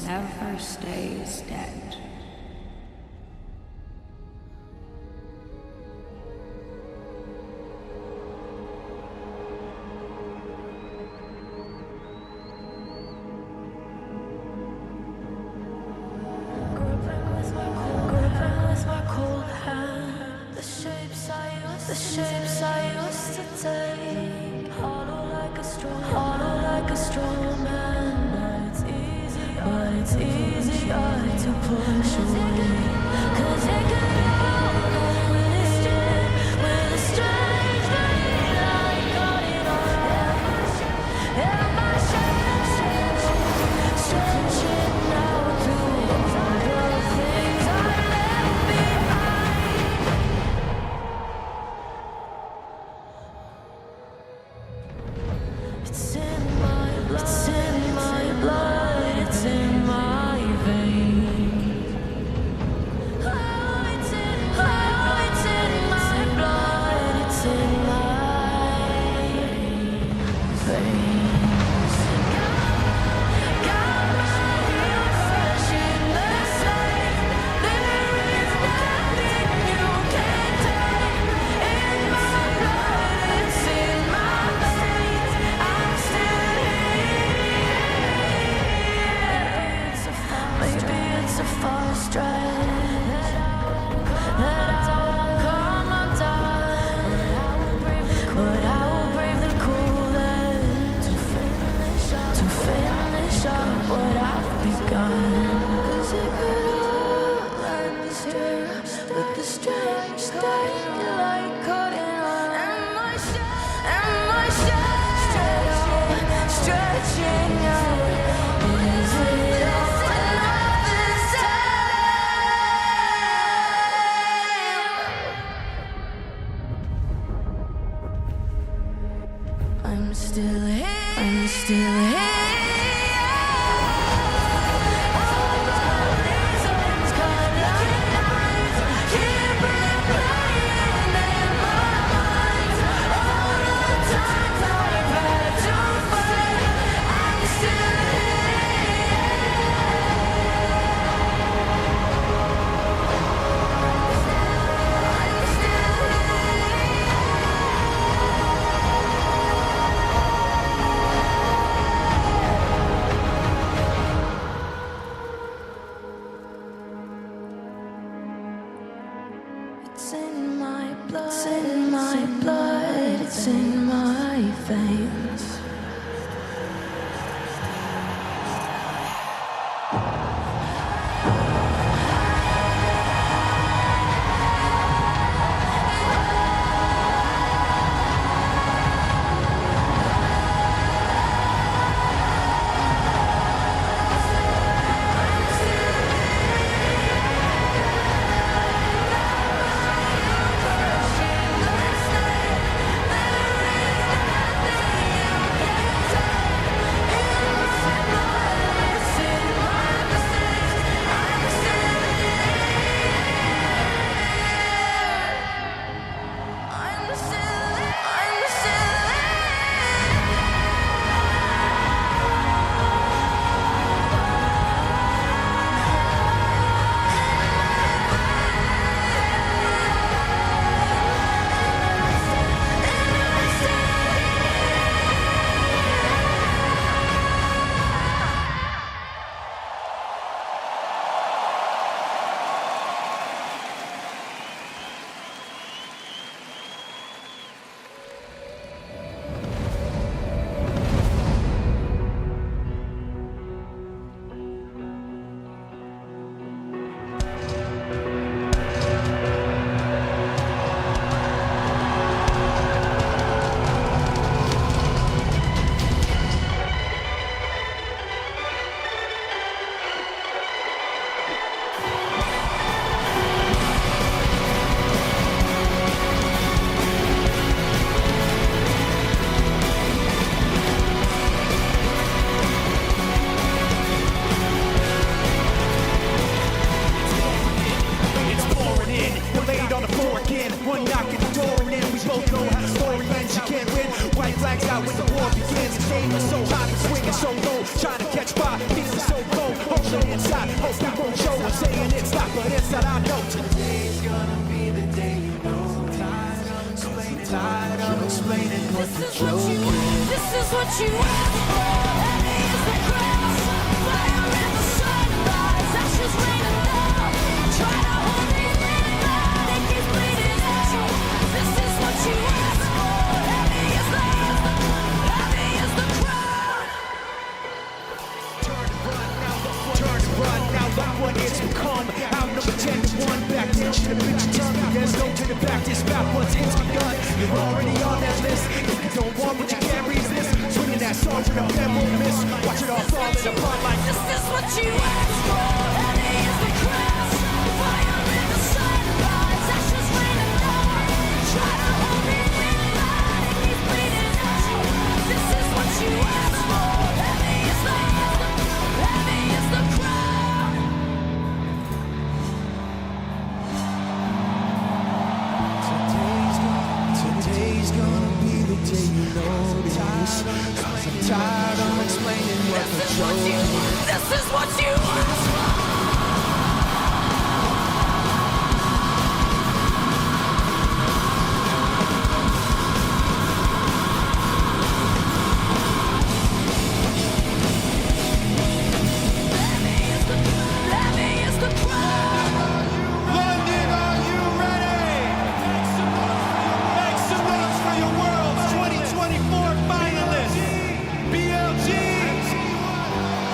Never stays dead. what I've begun. 'Cause it could all end here with the strange daylight cutting on. And my shadow stretching out. Is it all enough this time? I'm still here. I'm still here. It's in my blood, it's in my blood, it's in my veins.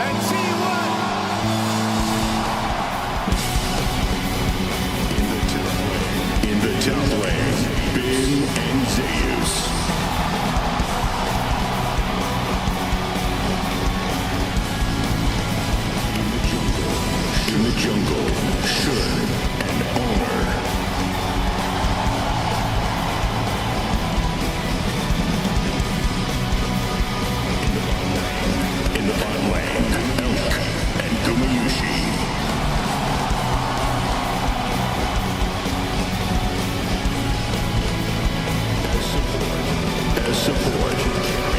And T1 jungle should and honor. In the bottom lane, Elk and Gumayushi. As support,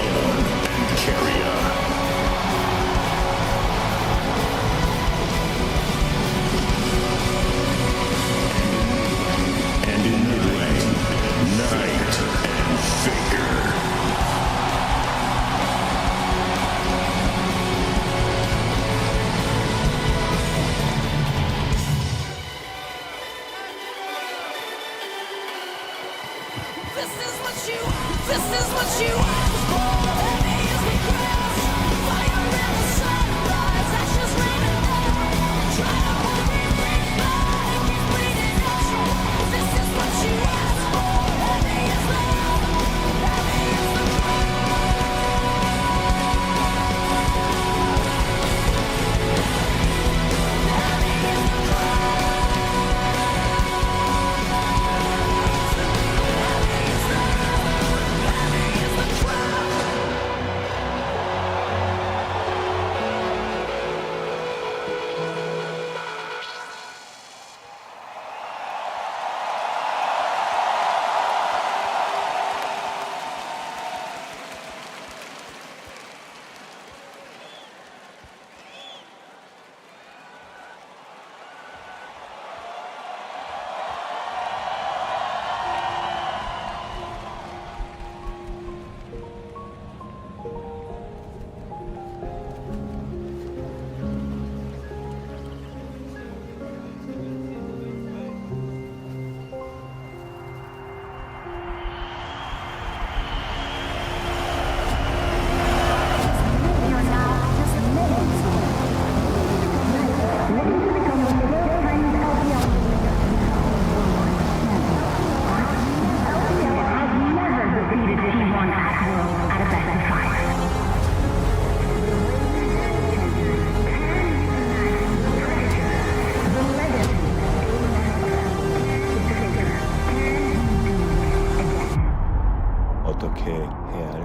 own and carrier. And in mid lane, Knight and Faker. This is what you asked for. Enemies we cross. Fire in the sunrise. Ashes raining down. Try to hold me back. Keep bleeding out. This is what you asked for. Heavy is the ground. Heavy is the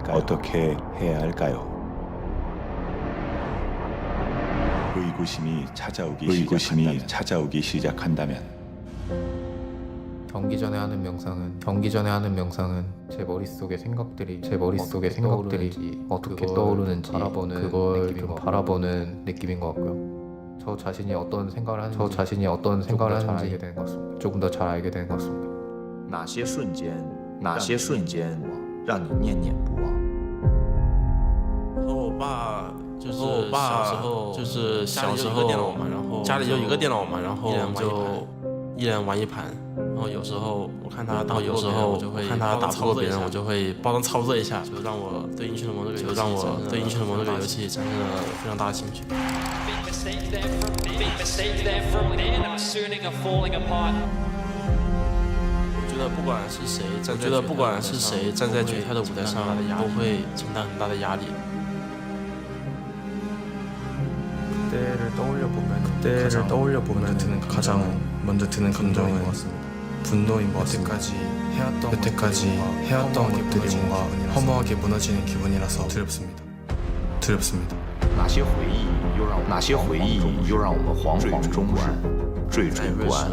어떻게 해야 할까요? 의구심이 찾아오기 시작한다면 경기 전에 하는 명상은 제 머릿속의 생각들이 어떻게 떠오르는지 그걸 좀 바라보는 느낌인 것 같고요. 저 자신이 어떤 생각을 하는지 조금 더 잘 알게 되는 것 같습니다. 哪些瞬间让你念念不忘？和我爸就是小时候家里就一个电脑嘛，然后就一人玩一盘，然后有时候我看他打不过别人，我就会帮他操作一下，就让我对英雄联盟这个游戏产生了非常大的兴趣。我觉得不管是谁站在决赛的舞台上，都会承担很大的压力。 그때를 떠올려보면 가장 먼저 드는 감정은 분노인 것 같습니다. 여태까지 해왔던 것들이 뭔가 허무하게 무너지는 기분이라서 두렵습니다. 哪些回忆又让我们惶惶终日，惴惴不安。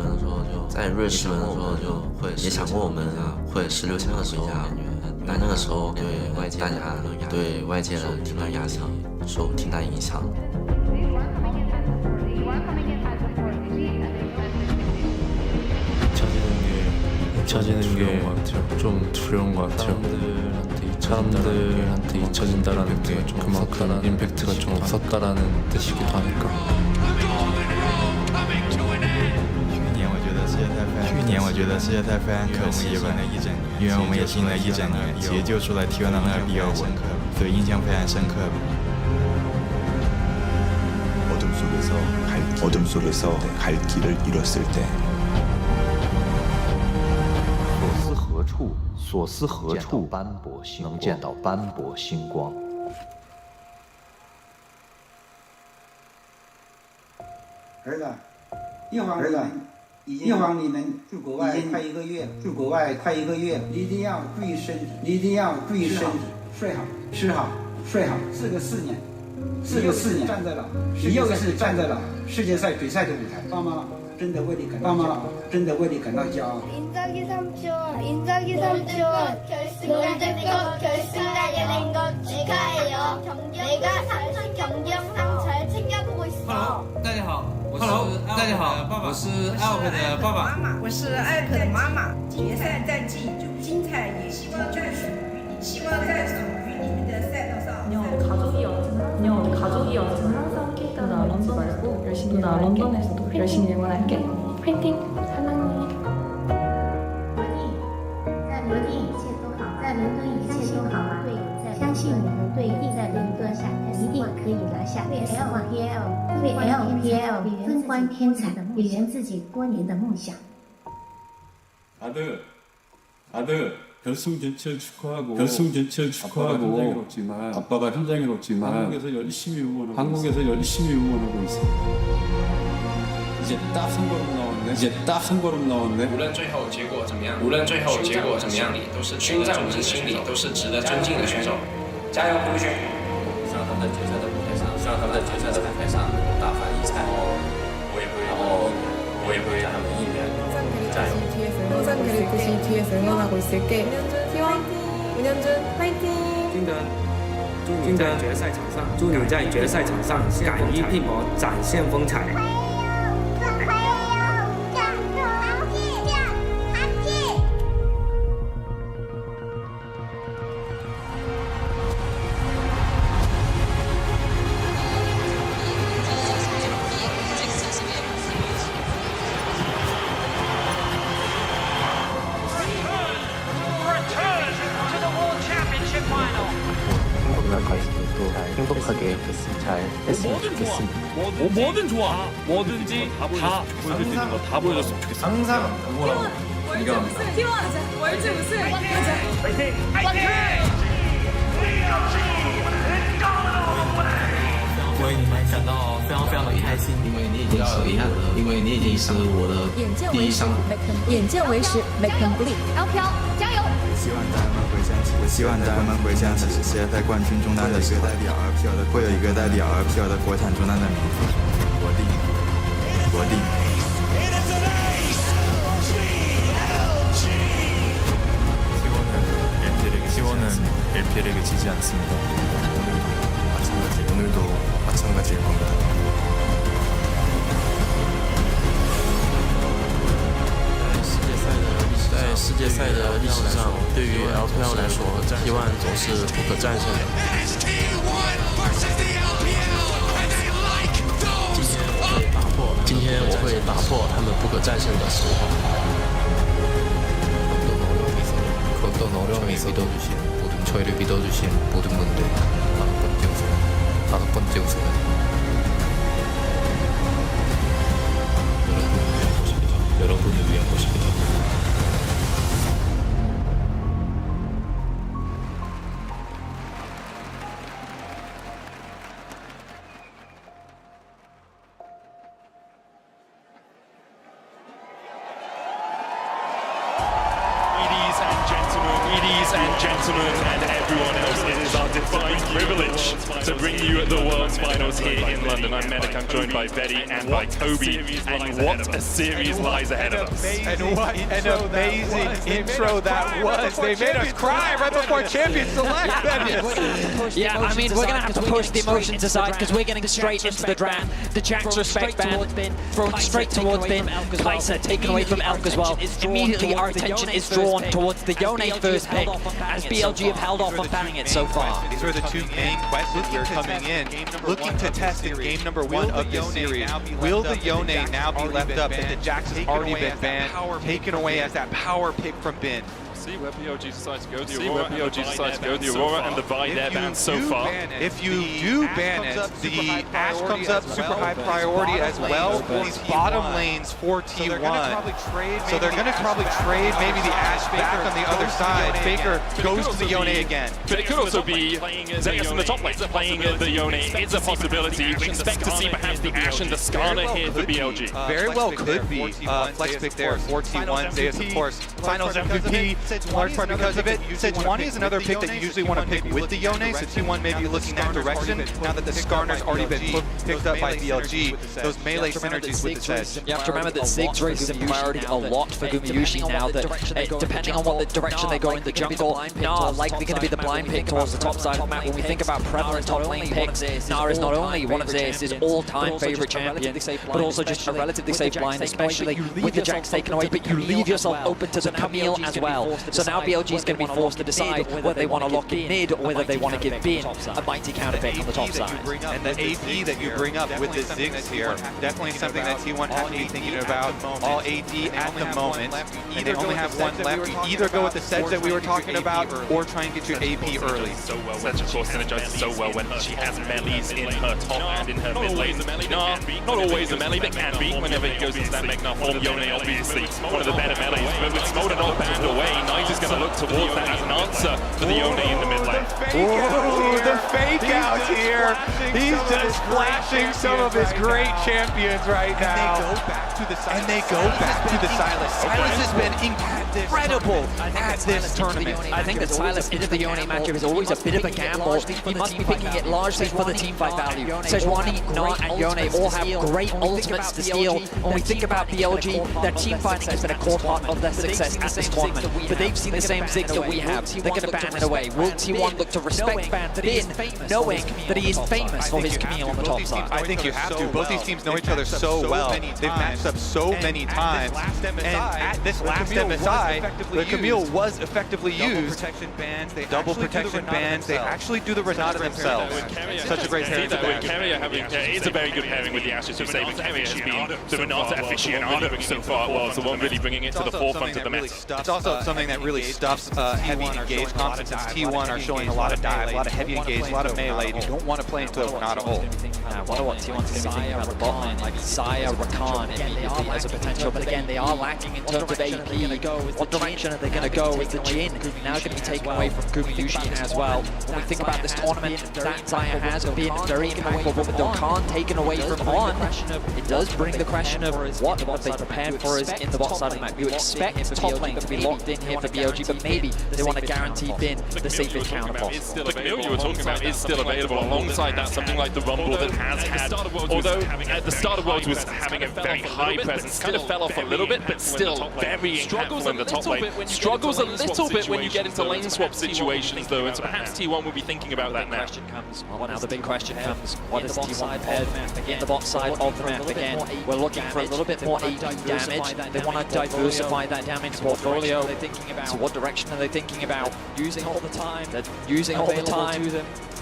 在瑞士的时候就会也想过我们会16强的回家，但那个时候大家对外界的评论压力受挺大影响。 잊혀지는 게 좀 두려운 것 같아요. 사람들한테 잊혀진다라는 게 그만큼 임팩트가 좀 없었다라는 뜻이기도 하니까. 去年我觉得世界赛非常可惜吧，因为我们也经历了一整年，解救出来T1的那个第2文，所以印象非常深刻。 어둠 속에서 갈 길을 잃었을 때 所思何处能见到斑驳星光？儿子，一晃你们住国外快1个月，一定要注意身体，睡好，吃好，睡好，4个4年，站在了，你又是站在了世界赛决赛的舞台，爸妈真的为你感到骄傲。 인자기 삼촌, 롤드컵 결승나게 된 것 축하해요. 내가 삼촌 경기 영상 잘 챙겨보고 있어. 大家好，我是艾尔的爸爸。我是艾尔的妈妈。决赛战绩精彩，也希望在属于你们的赛道上。 그냥 우리 가족이었으면 항상 함께 있다는 거 잊지 말고 누나 런던에서도 열심히 응원할게. 화이팅! 사랑해. 在伦敦一切都好吗？相信你的队一定在伦敦一定可以拿下 LPL， 为 LPL 争冠天彩，实现自己多年的梦想。 아들 결승 진출 축하하고 아빠가 현장에 없지만 한국에서 열심히 응원하고 있어. 이제 딱 한 걸음 나왔네. 无论最后结果怎么样，在我们心里都是值得尊敬的选手。加油，吴勋！希望他们在决赛的舞台上能够大放异彩。我也会让他们一圆。加油！ 항상 그랬듯이 뒤에서 응원하고 있을게. 문현준 화이팅! 祝你在决赛场上敢于拼搏，展现风采。 행복하게 잘 했으면 좋겠습니다. 뭐든 좋아. 뭐든지 다 보여줄 수 있는 거 다 보여줬으면 좋겠어. 항상 응원하고 존경합니다. T1 월드 우승 가자. 화이팅! 为你们感到非常的开心，因为你已经是遗憾，因为你已经是我的第一伤。眼见为实 ，make them believe。LPL 加油！ 希望咱们回想起世界赛冠军中单的是代表 LPL 的，会有一个代表 LPL 的国产中单的名字，国定。 T1은 LPL에게 지지 않습니다. 오늘도 마찬가지일 겁니다. 在世界赛的历史上，对于 LPL 来说，T1总是不可战胜的。今天我会打破他们不可战胜的神话。 저희를 믿어주신 모든 분들 다섯 번째 우승은 여러분을 위한 것입니다. Ladies and gentlemen, and everyone else, it is our divine privilege to bring you the World's Finals here in London. I'm Medic, I'm joined by Betty and by Kobe, and what a series lies ahead of us. And what an amazing intro that was. They made us cry right before Champion Select. Yeah, I mean, we're going to have to push the emotions aside because we're getting straight into the draft. The Jack's respect ban thrown straight towards Bin. Kaiser taken away from Elk as well. Immediately our attention is drawn towards the Yone first pick, as BLG have held off on banning it so far. These are the two main questions that are coming in, looking to test in game number 1 of this series. Will the Yone now be left up that the Jax has already been banned, taken away as that power pick from Bin? See where BLG decides to go. The Aurora, BLG decides to go. The Aurora and the Vi they're banned so far. If you do ban it, the Ash comes up super high priority as well. These bottom lanes for T1. So they're going to probably trade maybe the Ash back on the other side. Faker goes to the Yone again. But it could also be Zeus in the top lane playing the Yone. It's a possibility. We expect to see perhaps the Ash and the Skarner here for BLG. Very well could be flex pick there for T1. Zeus, of course, finals MVP, in large part because of it. Sejuani is another pick that you usually want to pick with the Yone, so T1 may be looking that direction. Now that the Skarner's already been picked up by BLG, those melee synergies with the Sedge. You have to remember that Ziggs raises in priority a lot for Gumayushi now, that depending on what the direction they go in the jungle, Gnar likely going to be the blind pick towards the top side of the map. When we think about prevalent top lane picks, Gnar is not only one of Zeus' all-time favourite champions, but also just a relatively safe blind, especially with the Jax taken away, but you leave yourself open to the Camille as well. So now BLG is going to be forced to decide whether they want to lock in mid or whether they want to give Bin a mighty counter pick on the top side. And the AP that you bring up with the Ziggs here, definitely something that T1 has to be thinking about. All AD at the moment, and they only have one left. You either go with the Sedge that we were talking about, or try and get your AP early. So well, Sedge of course synergizes so well when she has melees in her top and in her mid lane. Gnar, not always a melee, but can be whenever he goes into that Megnar form. Yone obviously one of the better melees, but with Smolder not banned away, Knight is going to look towards that as an answer for the Yone in the mid lane. Ooh, the fake out here. He's just flashing some of his great champions right now. And they go back to the Sylas. Sylas has been incredible at this tournament. I think that Sylas into the Yone matchup is always a bit of a gamble. He must be picking it largely for the teamfight value. Sejuani, Gnar, and Yone all have great ultimates to steal. When we think about BLG, their teamfighting has been a core part of their success at this tournament. But they've seen the same Ziggs that we have. They're going to ban it away. Will T1 look to respect Bin, knowing that he is famous for his Camille on the top side? I think you have to. Both these teams know each other so well. They've matched up so many times. And at this last MSI, the Camille was effectively used. Double protection bans. They actually do the Renata themselves. Such a great pairing. It's a very good pairing with the Ashes, who say Carrier has been the Renata aficionado so far. Well, it's the one really bringing it to the forefront of the meta. It's also something that really stuffs heavy engage comps, since T1 are showing a lot of dive, a lot of heavy engage, a lot of melee. You don't want to play into a Renata ult. I wonder what T1's going to be thinking about the bot lane, like Xayah, Rakan immediately as a potential, but again, they are lacking in terms of AP. What direction are they going to go? Is the Jhin now going to be taken away from Gumayushi as well? When we think about this tournament, that Xayah has been very impactful, but with the Rakan taken away from On, it does bring the question of what have they prepared for us in the bot side of the map. You expect top lane to be locked in here for BLG, but maybe they want to guarantee Bin the safest counterpart. The Camille you were talking about is still available. Alongside that, something like the Rumble that has had, although at the start of Worlds was having a very high presence, kind of fell off a little bit, but still very impactful in the top lane. Struggles a little bit when you get into lane swap situations though, and so perhaps T1 will be thinking about that now. Well, now the big question comes, what is T1 paired in the bot side of the map again? We're looking for a little bit more AD damage. They want to diversify that damage portfolio. So what direction are they thinking about? Using all the time. They're using all the time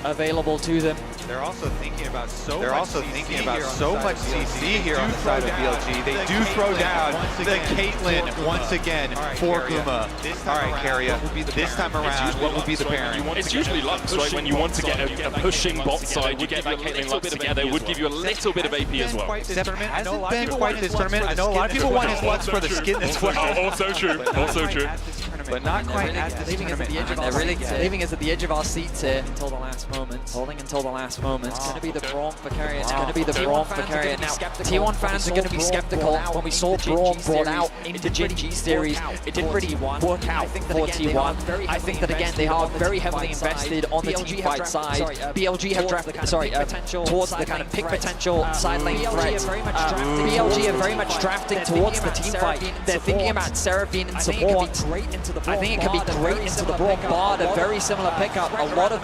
available to them. They're also thinking about so much CC here on the side of BLG. They do throw down the Caitlyn once again for Guma. All right, Carrier, this time around, what will be the pairing? It's usually Lux, right? When you want to get a pushing bot side, you get that Caitlyn Lux together, it would give you a little bit of AP as well. Hasn't been quite this tournament. I know a lot of people want his Lux for the skin as well. Also true, also true. But not quite at this tournament. They're really leaving us at the edge of our seats here until the last moment. Holding until the last moment. It's going to be the Braum for Carrier. It's going to be the Braum for Carrier. Now, T1 fans are going to be skeptical when we saw Braum brought out into G series. It didn't really work out for T1. I think that again, they are very heavily invested on the teamfight side. BLG have drafted, towards the kind of pick potential side lane threat. BLG are very much drafting towards the teamfight. They're thinking about Seraphine and support. I think it could be great into the Braum Bard, a very similar pickup. A lot of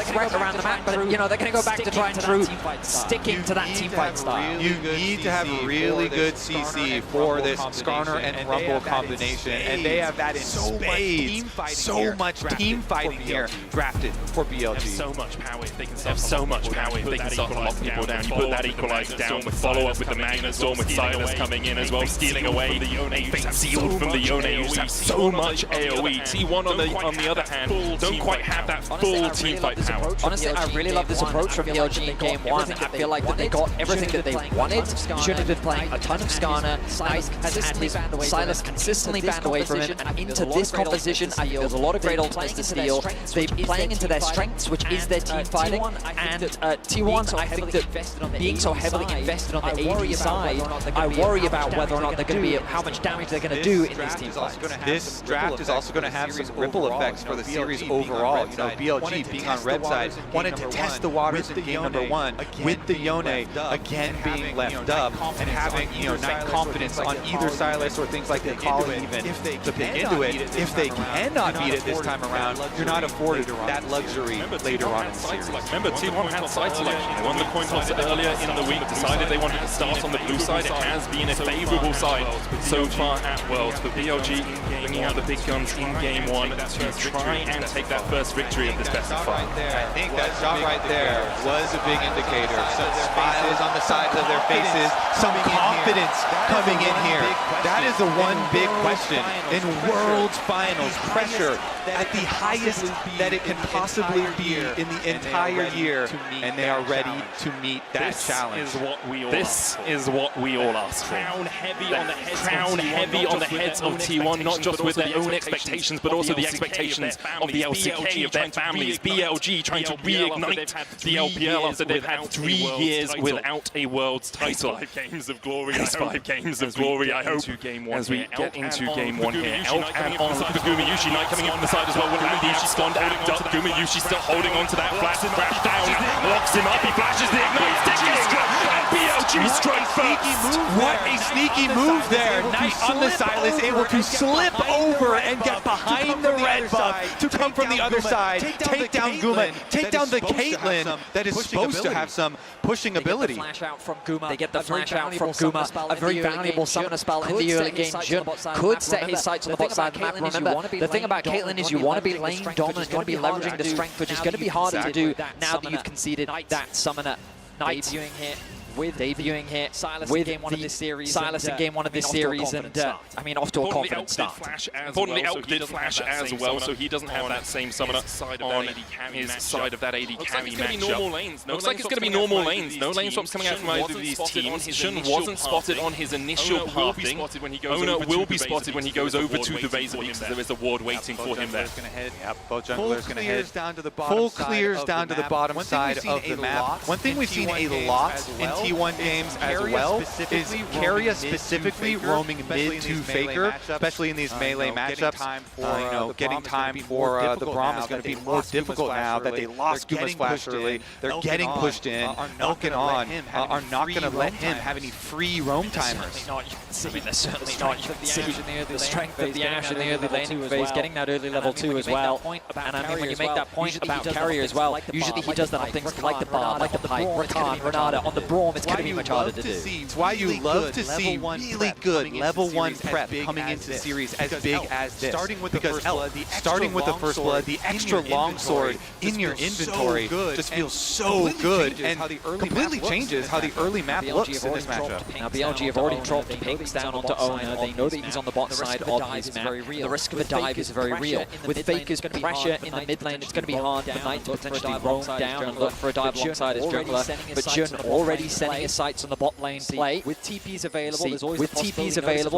threat around the map, but they're going to go back to try and true sticking to that teamfight style. You need to have really good CC for this Skarner and Rumble combination, and they have that in spades. So much team fighting here drafted for BLG. So much power if they can start so much power if they can start to lock people down. You put that equalizer down with follow-up with the Magna Storm, with Sylas coming in as well, stealing away a fate sealed from the Yone. You just have so much much AoE. T1 on the other hand don't quite have that full teamfight power. Honestly, I really love this approach from ELG in game one. I feel like that they got everything that they wanted. Should have been playing a ton of Skarner. Nice has had his Silas consistently banned away from him, and into this composition, I feel there's a lot of great ultimates to steal. They're playing into their strengths, which is their team fighting, and T1, I think that being so heavily invested on the AD side, I worry about whether or not they're going to be, how much damage they're going to do in these team fights. This draft is also going to have some ripple effects for the series overall. You know, BLG being on red side wanted to test the waters in game number one with the Yone again being left up and having, you know, nice confidence on either Silas or things like the Kali even to pick into it. If they cannot beat it this time around, you're not afforded that luxury later on in the series. Remember, T1 had side selection. They won the coin toss earlier in the week, decided they wanted to start on the blue side. It has been a favorable side so far at Worlds for BLG, bringing out the big guns in game one to try and take that first victory of this best of five. I think that shot right there was a big indicator. Some smiles on the sides of their faces, some confidence coming in here. That is the one big question in Worlds Finals. Pressure at the highest that it can possibly be in the entire year, and they are ready to meet that challenge. This is what we all ask for. Crown heavy on the heads of T1, not just with their own expectations, but also the expectations of the LCK, of their families. BLG trying to reignite the LPL after they've had 3 years without a Worlds title. 5 games of glory, I hope, as we get into game one here. Elk and on for Gumayushi, Knight coming in from the side as well. Will Andy respond? Act up. Gumayushi still holding on to that flash down. Locks him up. He flashes the ignite. BLG strike first. What a sneaky move there. Knight on the Silas, able to slip over and get behind the red buff to come from the other side. Take down Guma. Take down the Caitlyn that is supposed to have some pushing ability. They get the flash out from Guma. They get the flash out from Guma. A very valuable summoner spell in the early game. Jun could set his sights on the bot side of the map. Remember, the thing about Caitlyn is you want to be lane dominant, you want to be leveraging the strength, which is going to be harder to do now that you've conceded that summoner. Knight debuting here, Silas in game one of this series, and I mean, off to a confident start. Importantly, Elk did flash as well, so he doesn't have that same summoner on his side of that AD carry matchup. Looks like it's going to be normal lanes. No lane swaps coming out from either of these teams. Shun wasn't spotted on his initial pathing. Owner will be spotted when he goes over to the Razor because there is a ward waiting for him there. Both junglers going to head full clears down to the bottom side of the map. One thing we've seen a lot in T1 games as well is Keria specifically roaming mid to Faker, especially in these melee matchups. You know, getting time for the Braum is going to be more difficult now that they lost Guma's flash early. They're getting pushed in. Elk and On are not going to let him have any free roam timers. They're certainly not. You can see the strength of the Ashe in the early laning phase, getting that early level 2 as well. And I mean, when you make that point about Carrier as well, usually he does that on things like the Bard, like the Pipe, Rakan, Renata. On the Braum, it's going to be much harder to do. It's why you love to see really good level 1 prep coming into the series as big as this. Starting with the first blood, the extra longsword in your inventory just feels so good and completely changes how the early map looks in this matchup. Now BLG have already dropped Pigs down onto Owner. They know that he's on the bot side of his map. The risk of a dive is very real. With Faker's pressure in the mid lane, it's going to be hard for Knight to potentially roam down and look for a dive alongside his jungler. But Jun already setting his sights on the bot lane play. With TPs available,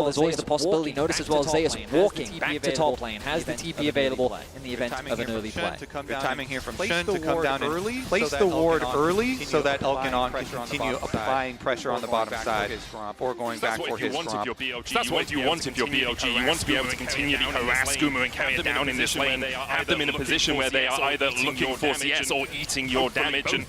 there's always the possibility. Notice as well, Zeus walking back to top lane, has the TP available in the event of an early play. Good timing here from Shun to come down and place the ward early so that Elk and On can continue applying pressure on the bottom side or going back for his Swamp. That's what you want if you're BLG. You want to be able to continually harass Guma and carry it down in this lane. Have them in a position where they are either looking for CS or eating your damage, and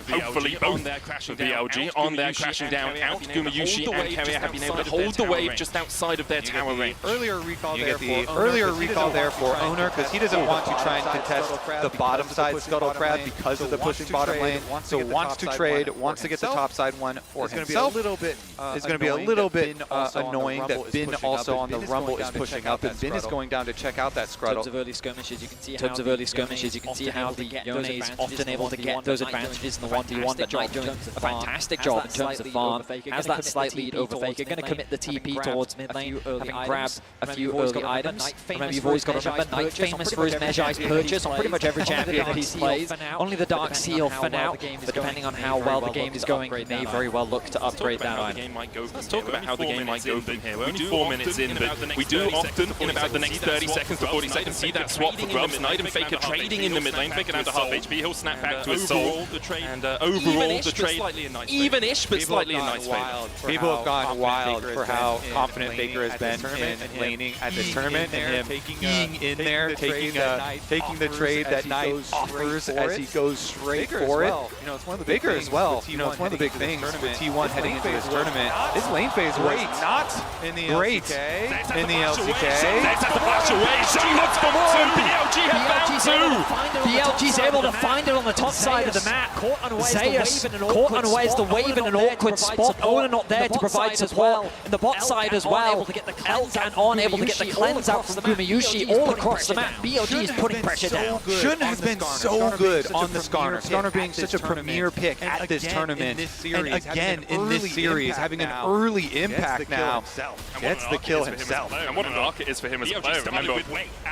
hopefully both for BLG on their crashing down out. Gumayushi and Keria have been able to hold the wave just outside of their tower range. Earlier recall there for Owner because he doesn't want to try and contest the bottom side Scuttle Crab because of the pushing bottom lane. So wants to trade, wants to get the top side one for himself. It's going to be a little bit annoying that Bin also on the Rumble is pushing up, and Bin is going down to check out that Scuttle. In terms of early skirmishes, you can see how the Yone is often able to get those advantages in the 1v1 that Knight doing a fantastic fantastic job in terms of farm, has that slight lead over Faker, going to commit the TP towards mid lane, having grabbed a few early items. Remember, you've always got to remember, Knight famous for his Mejai's purchase on pretty much every champion that he plays. Only the Dark Seal for now, but depending on how well the game is going, he may very well look to upgrade that item. Let's talk about how the game might go from here. We're only 4 minutes in, but we do often, in about the next 30 seconds to 40 seconds, see that swap for Grubs. Knight and Faker trading in the mid lane. Faker down to half HP, he'll snap back to his soul. And overall, the trade, even-ish, but slightly in Knight's favor. People have gone wild for how confident Faker has been in laning at this tournament, and him being in there, taking the trade that Knight offers as he goes straight for it. You know, it's one of the bigger as well. You know, it's one of the big things for T1 heading into this tournament. His lane phase was not great in the LCK. That's the flash away. She looks for more. BLG have found two. BLG's able to find it on the top side of the map. Zeus caught unawares the wave in an awkward spot. Owner not there to provide support. And the bot side as well. Elk and On able to get the cleanse out from Gumayushi all across the map. BLG is putting pressure down. Shouldn't have been so good on the Skarner. Skarner being such a premier pick at this tournament. And again, in this series, having an early impact now. Gets the kill himself. And what an arc it is for him as a player. Remember,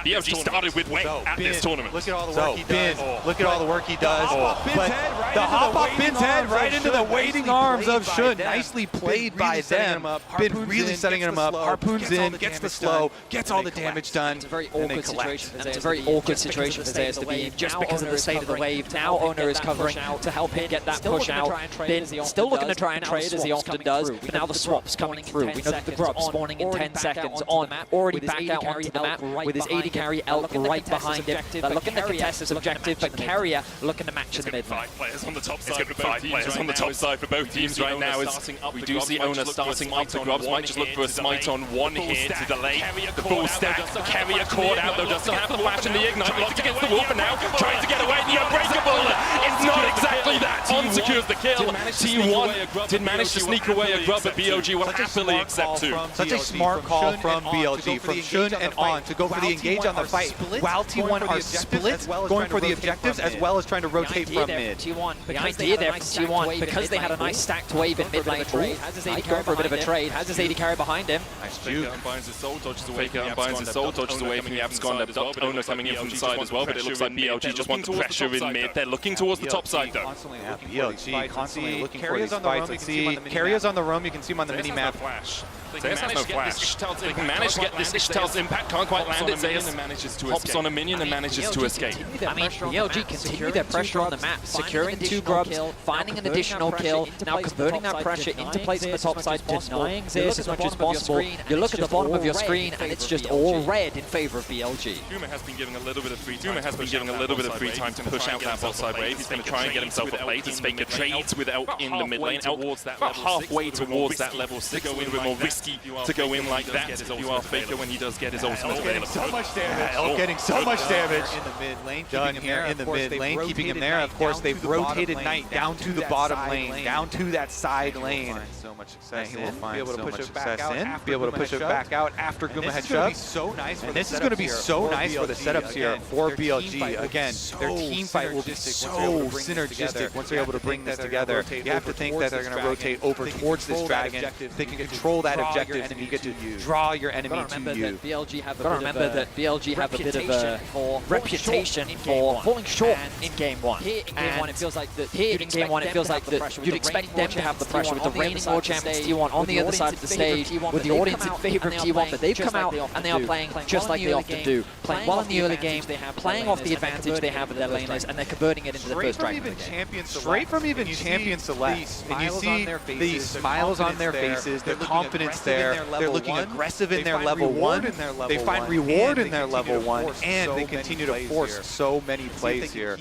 BLG started with weight at this tournament. Look at all the work he does. Look at all the work he does. But the hop off Bin's head right into the waiting arms of Shun. Nicely played by them. Bin really setting him up. Harpoons in, gets the slow, gets all the damage done. It's a very awkward situation. It's a very awkward situation for Zeus to be in just because of the state of the wave. Now Owner is covering to help him get that push out. Bin still looking to try and trade as he often does, but now the swap's coming through. We know that the Grub spawning in 10 seconds. On already back out onto the map with his AD carry Elk right behind him. They're looking to contest his objective, but Carrier looking to match in the mid lane. 5 players on the top side for both teams. On the top side for both teams right now is we do see Owner starting up the Grubs. Might just look for a smite on one here to delay the full stack. Carrier caught out though, doesn't have the flash and the ignite. Locked against the wall for now, trying to get away. The unbreakable. It's not exactly that. On secures the kill. T1 did manage to sneak away a Grub, but BLG will happily accept 2. Such a smart call from BLG, from Shun and On to go for the engage on the fight, while T1 are split, going for the objectives as well as trying to rotate from mid. The idea there for T1, because they had a nice stacked wave in mid lane. Has his AD carry for a bit of a trade, has his AD carry behind him. Nice juke. Unbinds his soul, dodges away from the abscond. Owner coming in from the side as well, but it looks like BLG just want the pressure in mid. They're looking towards the top side though. BLG constantly looking for these fights. Let's see, Carrier's on the roam, you can see him on the mini-map. Zeus has no flash. They can manage to get this Ishtal's impact, can't quite land it. Zeus hops on a minion and manages to escape. I mean, BLG continue their pressure on the map, securing 2 Grubs, finding an additional kill, now converting that pressure into plays on the top side, denying Zeus as much as possible. You look at the bottom of your screen and it's just all red in favor of BLG. Kuma has been given a little bit of free time to push out that bot side wave. He's going to try and get himself a plate as Faker trades with Elk in the mid lane. Elk about halfway towards that level 6, a little bit more risky to go in like that. You are Faker when he does get his ultimate available. So much damage. Elk getting so much damage in the mid lane. Done here in the mid lane, keeping him there. Of course, they've rotated Knight down to the bottom lane, down to that side lane. So much success in. Be able to push it back out. Be able to push it back out after Guma had shoved. And this is going to be so nice for the setups here for BLG. Again, their team fight will be so synergistic once they're able to bring this together. You have to think that they're going to rotate over towards this dragon. They can control that objective and you get to draw your enemy to you. Remember that BLG have a bit of a reputation for falling short in game 1. Here in game 1 it feels like that you'd expect them to have the pressure with the reigning world champions T1 on the other side of the stage, with the audience in favor of T1, but they've come out and they are playing just like they often do. Playing well in the early game, playing off the advantage they have with their laners, and they're converting it into the first dragon of the game. Straight from even champion select, and you see the smiles on their faces, the confidence there. They're looking aggressive in their level 1. They find reward in their level 1, and they continue to force so many plays here.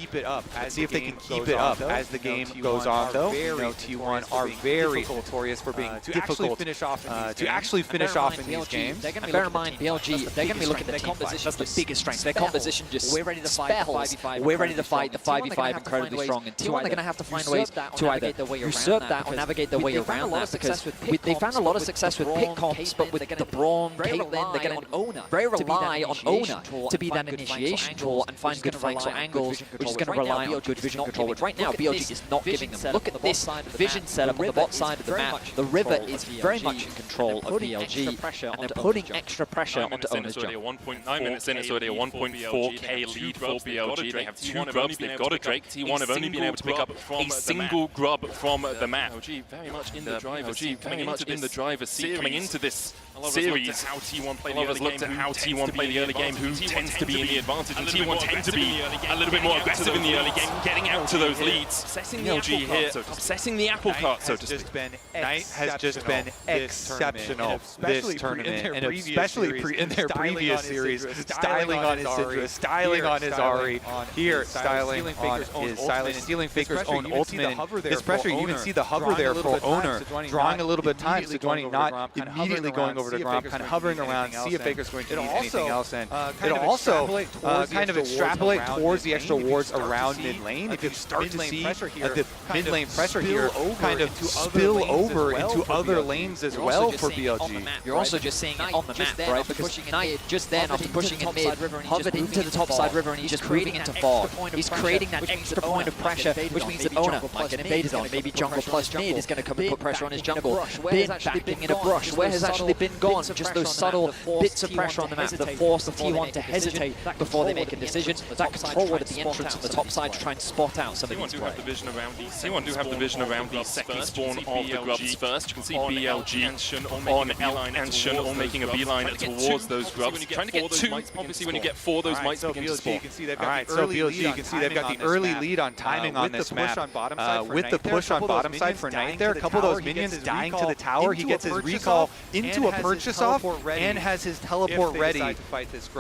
See if they can keep it up as the game goes on, though. You know, T1 are very notorious for being difficult to actually finish off in these games. Bear in mind, BLG, they're going to be looking at the composition. That's the biggest strength. Their composition just we're ready to fight. We're ready to fight the 5v5 incredibly strong. And T1 they're going to have to find ways to either usurp that or navigate their way around that, because they found a lot of success with with pick comps, but with the Braun, Caitlyn, they're going to very rely on Ona to be that initiation tool and find good flanks or angles, which is going to rely on good vision control, which right now BLG is not giving them. Look at this vision setup on the bot side of the map. The river is very much in control of BLG, and they're putting extra pressure onto Ona's jump. 9 minutes in, it's already a 1.4k lead for BLG. They have 2 grubs, they've got a Drake. T1 have only been able to pick up a single grub from the map. BLG very much in the driver's seat, coming into this series. How T1 play the early game, looked at how T1 play the early game, who tends to be in the advantage, and T1 tend to be a little bit more aggressive in the early game, getting out to those leads. BLG here, obsessing the apple cart, so to speak. Knight has just been exceptional this tournament, and especially in their previous series, styling on his Syndra, styling on his Ahri, here styling on his Silence, stealing Faker's own ultimate. His pressure, you even see the hover there for Owner, drawing a little bit of time, Sejuani not immediately going over to Grom, kind of hovering around, see if Faker's going to need anything else, and it'll also kind of extrapolate towards the extra wards around mid lane. If you start to see the mid lane pressure here kind of spill over into other lanes as well for BLG. You're also just seeing it on the map, right? Because Knight just then, after pushing in mid, hovered into the topside river, and he's just creating into fog. He's creating that extra point of pressure, which means that Ona might get invaded on. Maybe jungle plus mid is going to come and put pressure on his jungle. Bin backing in a brush. Where has actually been gone? Just those subtle bits of pressure on the map that force the T1 to hesitate before they make a decision. That control ward at the entrance on the top side to try and spot out some of these plays. T1 do have the vision around the second spawn of the grubs first. You can see BLG on Elk and Shun all making a beeline towards those grubs. Trying to get 2, obviously when you get 4, those might begin to spawn. Alright, so BLG, you can see they've got the early lead on timing on this map. With the push on bottom side for Knight there, a couple of those minions dying to the tower, he gets his recall into a purchase off and has his teleport ready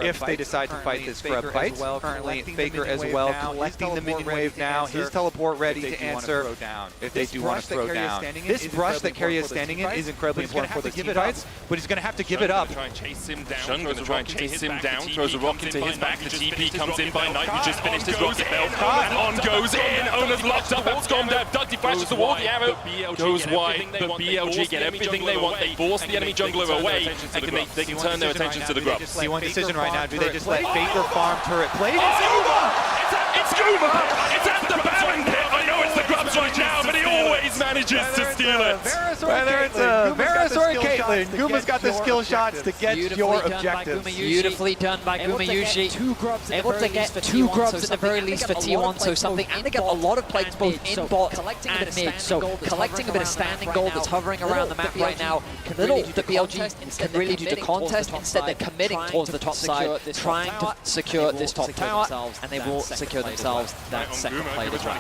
if they decide to fight this grub fight. Currently, Faker as well collecting the minion wave now, his teleport ready to answer if they do want to throw down. This brush that Carry is standing in is incredibly important for the team fights, but he's going to have to give it up. Shun going to try and chase him down, throws a rocket into his back, the TP comes in by Knight, who just finished his rocket belt, and on goes in, Ona's locked up, outscomed there, Dugty flashes the wall, the arrow goes wide, but BLG get everything they want, they force the enemy jungler away, and they can turn their attention to the grubs. C1 decision right now, do they just let Faker farm turret play? It's Guma! It's at the Baron pit! I know it's the grubs right now, but he always manages to steal it! Whether it's Varus or Caitlyn, Guma's got the skill shots to get your objectives. Beautifully done by Gumayushi. Able to get 2 grubs at the very least for T1, so something, and they get a lot of plays both in bot and mid, so collecting a bit of standing gold that's hovering around the map right now. Little the BLG can really do the contest, instead they're committing towards the top side, trying to secure this top tower, and they will secure themselves that second play as well.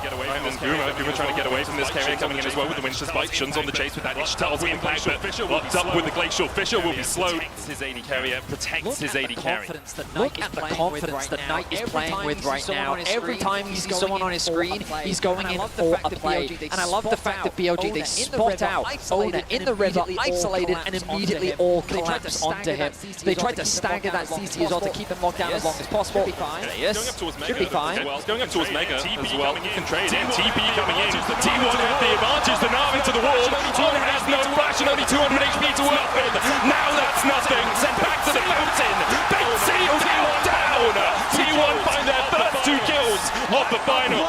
Guma trying to get away from this carrier coming in as well with the Winter Spike. Shun's on the chase with that Ishtar's impact, but locked up with the Glacial. Fisher will be slowed. His AD carrier protects his AD carry. Look at the confidence that Knight is playing with right now. Every time he sees someone on his screen, he's going in for a play. And I love the fact that BLG, they spot out Ona in the river, isolated, and immediately all collapse onto him. They tried to stagger that CC as well to keep him locked down as long as possible. There he is. Should be fine. He's going up towards Mega as well. He can trade in. TP coming in. The T1 have the advantage. The Nav into the wall. Ona has no flash and only 200 HP to work with. Now that's nothing. Sent back to the mountain. Big seal. T1 down. T1 find their first 2 kills of the final.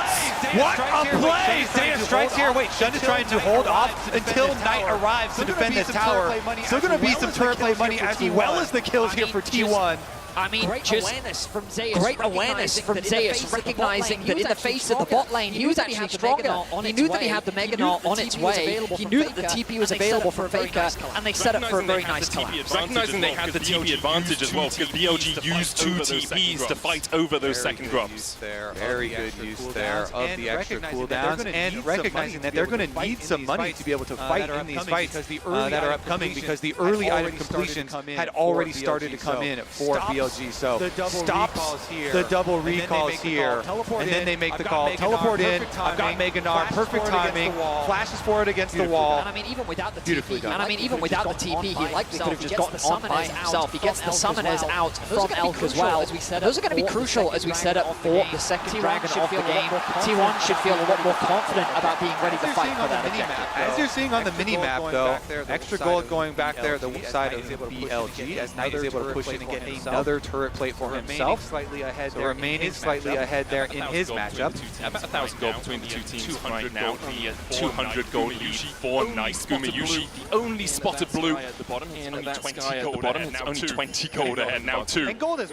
What a play! Zaya strikes here. Wait, Shun is trying to hold off until Knight arrives to defend this tower. Still going to be some turret play money as well as the kills here for T1. I mean, great awareness from Zeus, recognizing that in the face of the bot lane, he was actually stronger. He knew that he had the Mega Gnaw on its way. He knew that the TP was available for Faker, and they set up for a very nice collapse. Recognizing they had the TP advantage as well, because BLG used 2 TPs to fight over those second grubs. Very good use there of the extra cooldowns, and recognizing that they're going to need some money to be able to fight in these fights that are upcoming, because the early item completions had already started to come in for BLG. BLG. So stops the double recalls here, and then they make the call. Teleport in. I've got Mega Gnar. Perfect timing. Flashes forward agaest the wall. And I mean, even without the Beautifully TP, done. and I mean, even without the TP, he likely could have just gotten on by himself. He gets the summoners out from Elk as well. Those are going to be crucial as we set up for the second dragon of the game. T1 should feel a lot more confident about being ready to fight for that objective. As you're seeing on the mini-map, though, extra gold going back there, the side of BLG, as Knight is able to push in and get another turret plate for himself. So remaining slightly ahead there in his matchup. About 1,000 gold between the two teams right now. The 200 gold lead for Nice Gumayushi. The only spotted blue, and only 20 gold bottom. It's only 20 gold ahead now too. And gold is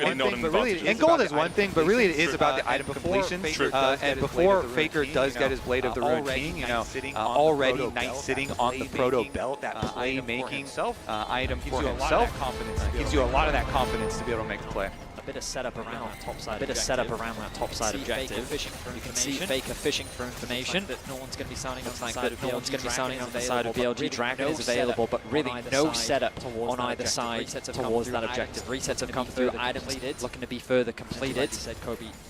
one thing, but really, it is about the item completion. And before Faker does get his Blade of the Ruined King, you know, already Knight sitting on the proto belt, that play-making item for himself, gives you a lot of that confidence to be able to make the play. A bit of setup around that top side. Objective. You can see Faker fishing for information. That no one's going to be sounding on the side of BLG. Dragon is available, but really no setup on either side towards that objective. Resets have come through. Items looking to be further completed.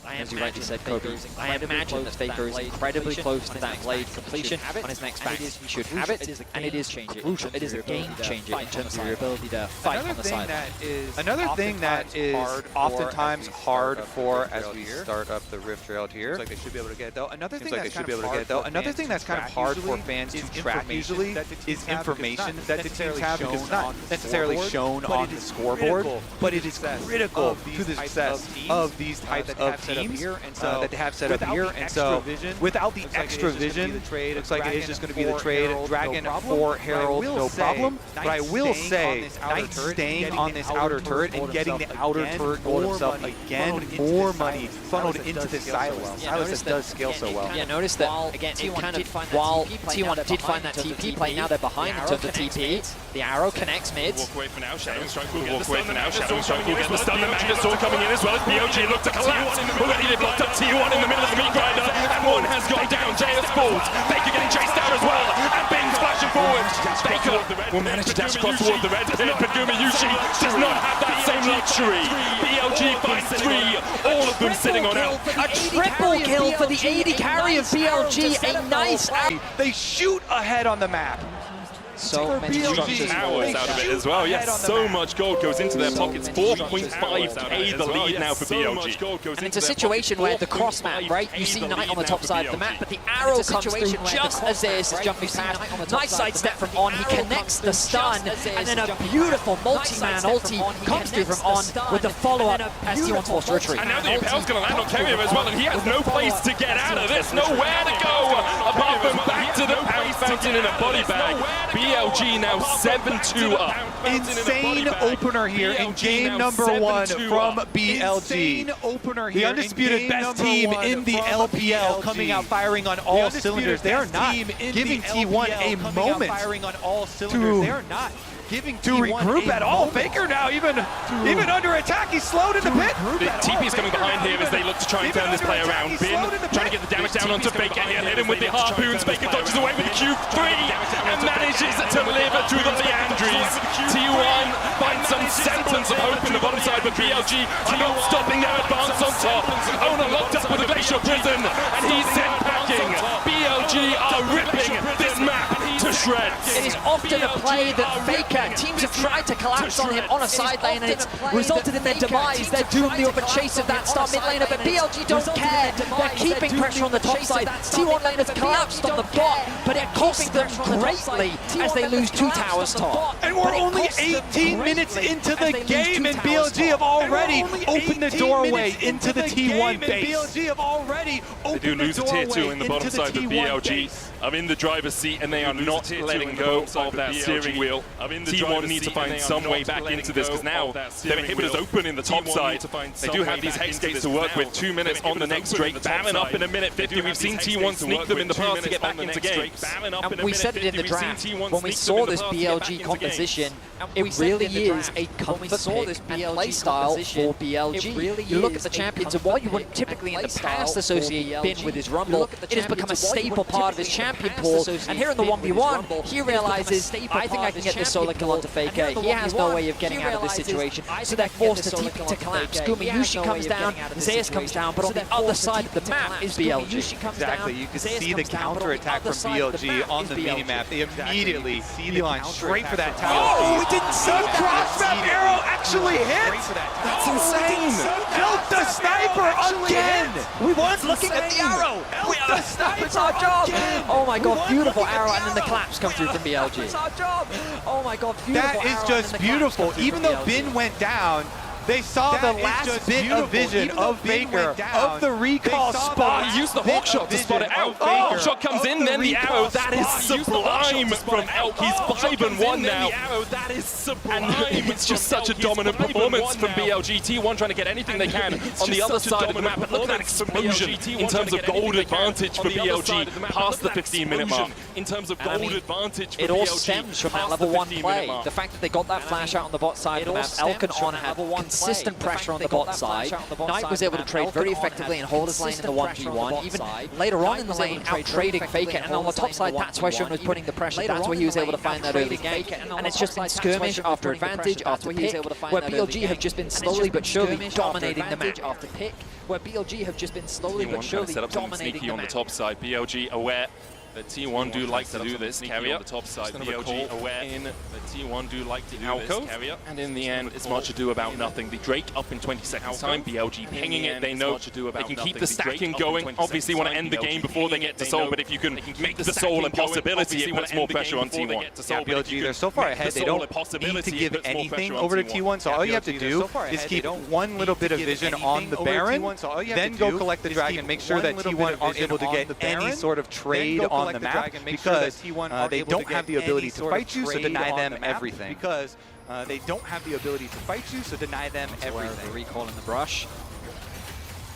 As you rightly said, Kobe. I imagine that Faker is incredibly close to that blade completion on his next bash. He should have it, and it is crucial. It is a game changer in terms of your ability to fight on the side. Another thing that is oftentimes hard for, as we start up the Rift Trail here. Looks like they should be able to get it though. Another thing that's kind of hard for fans to track usually is information that the teams have, because it's not necessarily shown on the scoreboard, but it is critical to the success of these types of teams that they have set up here. And so without the extra vision, looks like it is just going to be the trade. Dragon for Herald, no problem. But I will say, Knight staying on this outer turret and getting the outer turret gold himself again, more money funneled into this Silas. Silas does scale so well. Yeah, notice that again, while T1 did find that TP play, now they're behind in terms of TP. The arrow connects mid. Walk away for now, Shadow Strike will walk away for now. Shadow Strike will get the stun. The Magnet Sword coming in as well as BOG look to collapse. Already they've locked up T1 in the middle of the meat grinder, and one has gone down. JS falls. Baker getting chased down as well, and Bing's flashing forward. Baker will manage to dash across towards the red here, but Gumayushi does not have that same luxury. BLG finds 3, all of them sitting on Elk. A triple kill for the AD carry of BLG, a nice... They shoot ahead on the map. So many structures hours out of it as well. Yes, so much gold goes into their pockets. 4.5k the lead now for BLG. And it's a situation where the cross map, right? You see Knight on the top side of the map, but the arrow comes through just as this is jumping past. Nice sidestep from On. He connects the stun, and then a beautiful multi-man ulti comes through from On with the follow-up as T1's forced to retreat. And now the Impale's going to land on Kemio as well, and he has no place to get out of this, nowhere to go apart from back to the pound fountain in a body bag. BLG now 7-2 up. Insane opener here in game number 1 from BLG. The undisputed best team in the LPL coming out firing on all cylinders. They are not giving T1 a moment to regroup at all. Faker now even under attack. He's slowed in the pit. The TP's coming behind here as they look to try and turn this play around. Bin trying to get the damage down onto Faker here. Hit him with the harpoons. Faker dodges away with the Q3 and manages to live through the Leandries. T1 finds some semblance of hope in the bottom side, but BLG are not stopping their advance on top. Ona locked up with a Glacial Prison, and he's sent packing. BLG are ripping this map to shreds. It is often a play that Faker, teams have tried to collapse on him on a side lane, and it's resulted in their demise. They're doomed the open chase of that star mid laner, but BLG don't care. They're keeping pressure on the top side. T1 laners collapsed on the bot, but it costs them greatly as they lose 2 towers top. And we're only 18 minutes into the game, and BLG have already opened the doorway into the T1 base. They do lose a tier 2 in the bottom side, but BLG are in the driver's seat, and they are not letting go of that steering wheel. T1 need to find some way back into this, because now their inhibitors open in the top side. They do have these Hex Gates to work with. 2 minutes on the next Drake. Bamming up in a minute 50. We've seen T1 sneak them in the past to get back into games. And we said it in the draft, when we saw this BLG composition, it really is a comfort pick and play style for BLG. You look at the champions, and while you wouldn't typically in the past associate Bin with his Rumble, it has become a staple part of his champion pool. And here in the 1v1, he realizes, I think I can get this solo kill onto Faker. He has no way of getting out of this situation, so they're forced to TP to collapse. Gumayushi comes down, Zeus comes down, but on the other side of the map is BLG. Exactly, you can see the counter-attack from BLG on the mini-map. They immediately beeline straight for that tower. Oh, we didn't see the cross-map arrow actually hit! That's insane! Delta Sniper again! We weren't looking at the arrow! The sniper's our job! Oh my god, beautiful arrow, and then the collapse comes through from BLG. It's our job! Oh my god, beautiful. That is just beautiful. Even though Bin went down, they saw the last bit of vision of Faker, of the recall spot. He used the hawk shot to spot it out. Oh, shot comes in, then the arrow. That is sublime from Elk. He's 5-1 now. That is sublime. And it's just such a dominant performance from BLG. T1 trying to get anything they can on the other side of the map. But look at that explosion in terms of gold advantage for BLG past the 15-minute mark. In terms of gold advantage for BLG. It all stems from that level 1 play. The fact that they got that flash out on the bot side of the map, Elk and On had consistent pressure on the bot side. Knight was able to trade very effectively and hold his lane in the 1v1. Even later on in the lane, out-trading Faker. And on the top side, that's where Shun was putting the pressure. That's where he was able to find that early gank. And it's just been skirmish after advantage after pick, where BLG have just been slowly but surely dominating the map. After pick, where BLG have just been slowly but surely set up something sneaky on the top side. BLG aware that T1 do like to do this. Carrier on the top side. BLG aware in that T1 do like to do this. Carrier. And in the end, it's much ado about nothing. The Drake up in 20 seconds time. BLG pinging it. They know they can keep the stacking going. Obviously want to end the game before they get to Soul, but if you can make the Soul a possibility, it puts more pressure on T1. Yeah, BLG, they're so far ahead, they don't need to give anything over to T1, so all you have to do is keep one little bit of vision on the Baron, then go collect the dragon, make sure that T1 aren't able to get any sort of trade on the map, because they don't have the ability to fight you, so deny them everything. Because they don't have the ability to fight you, so deny them everything. The recall in the brush.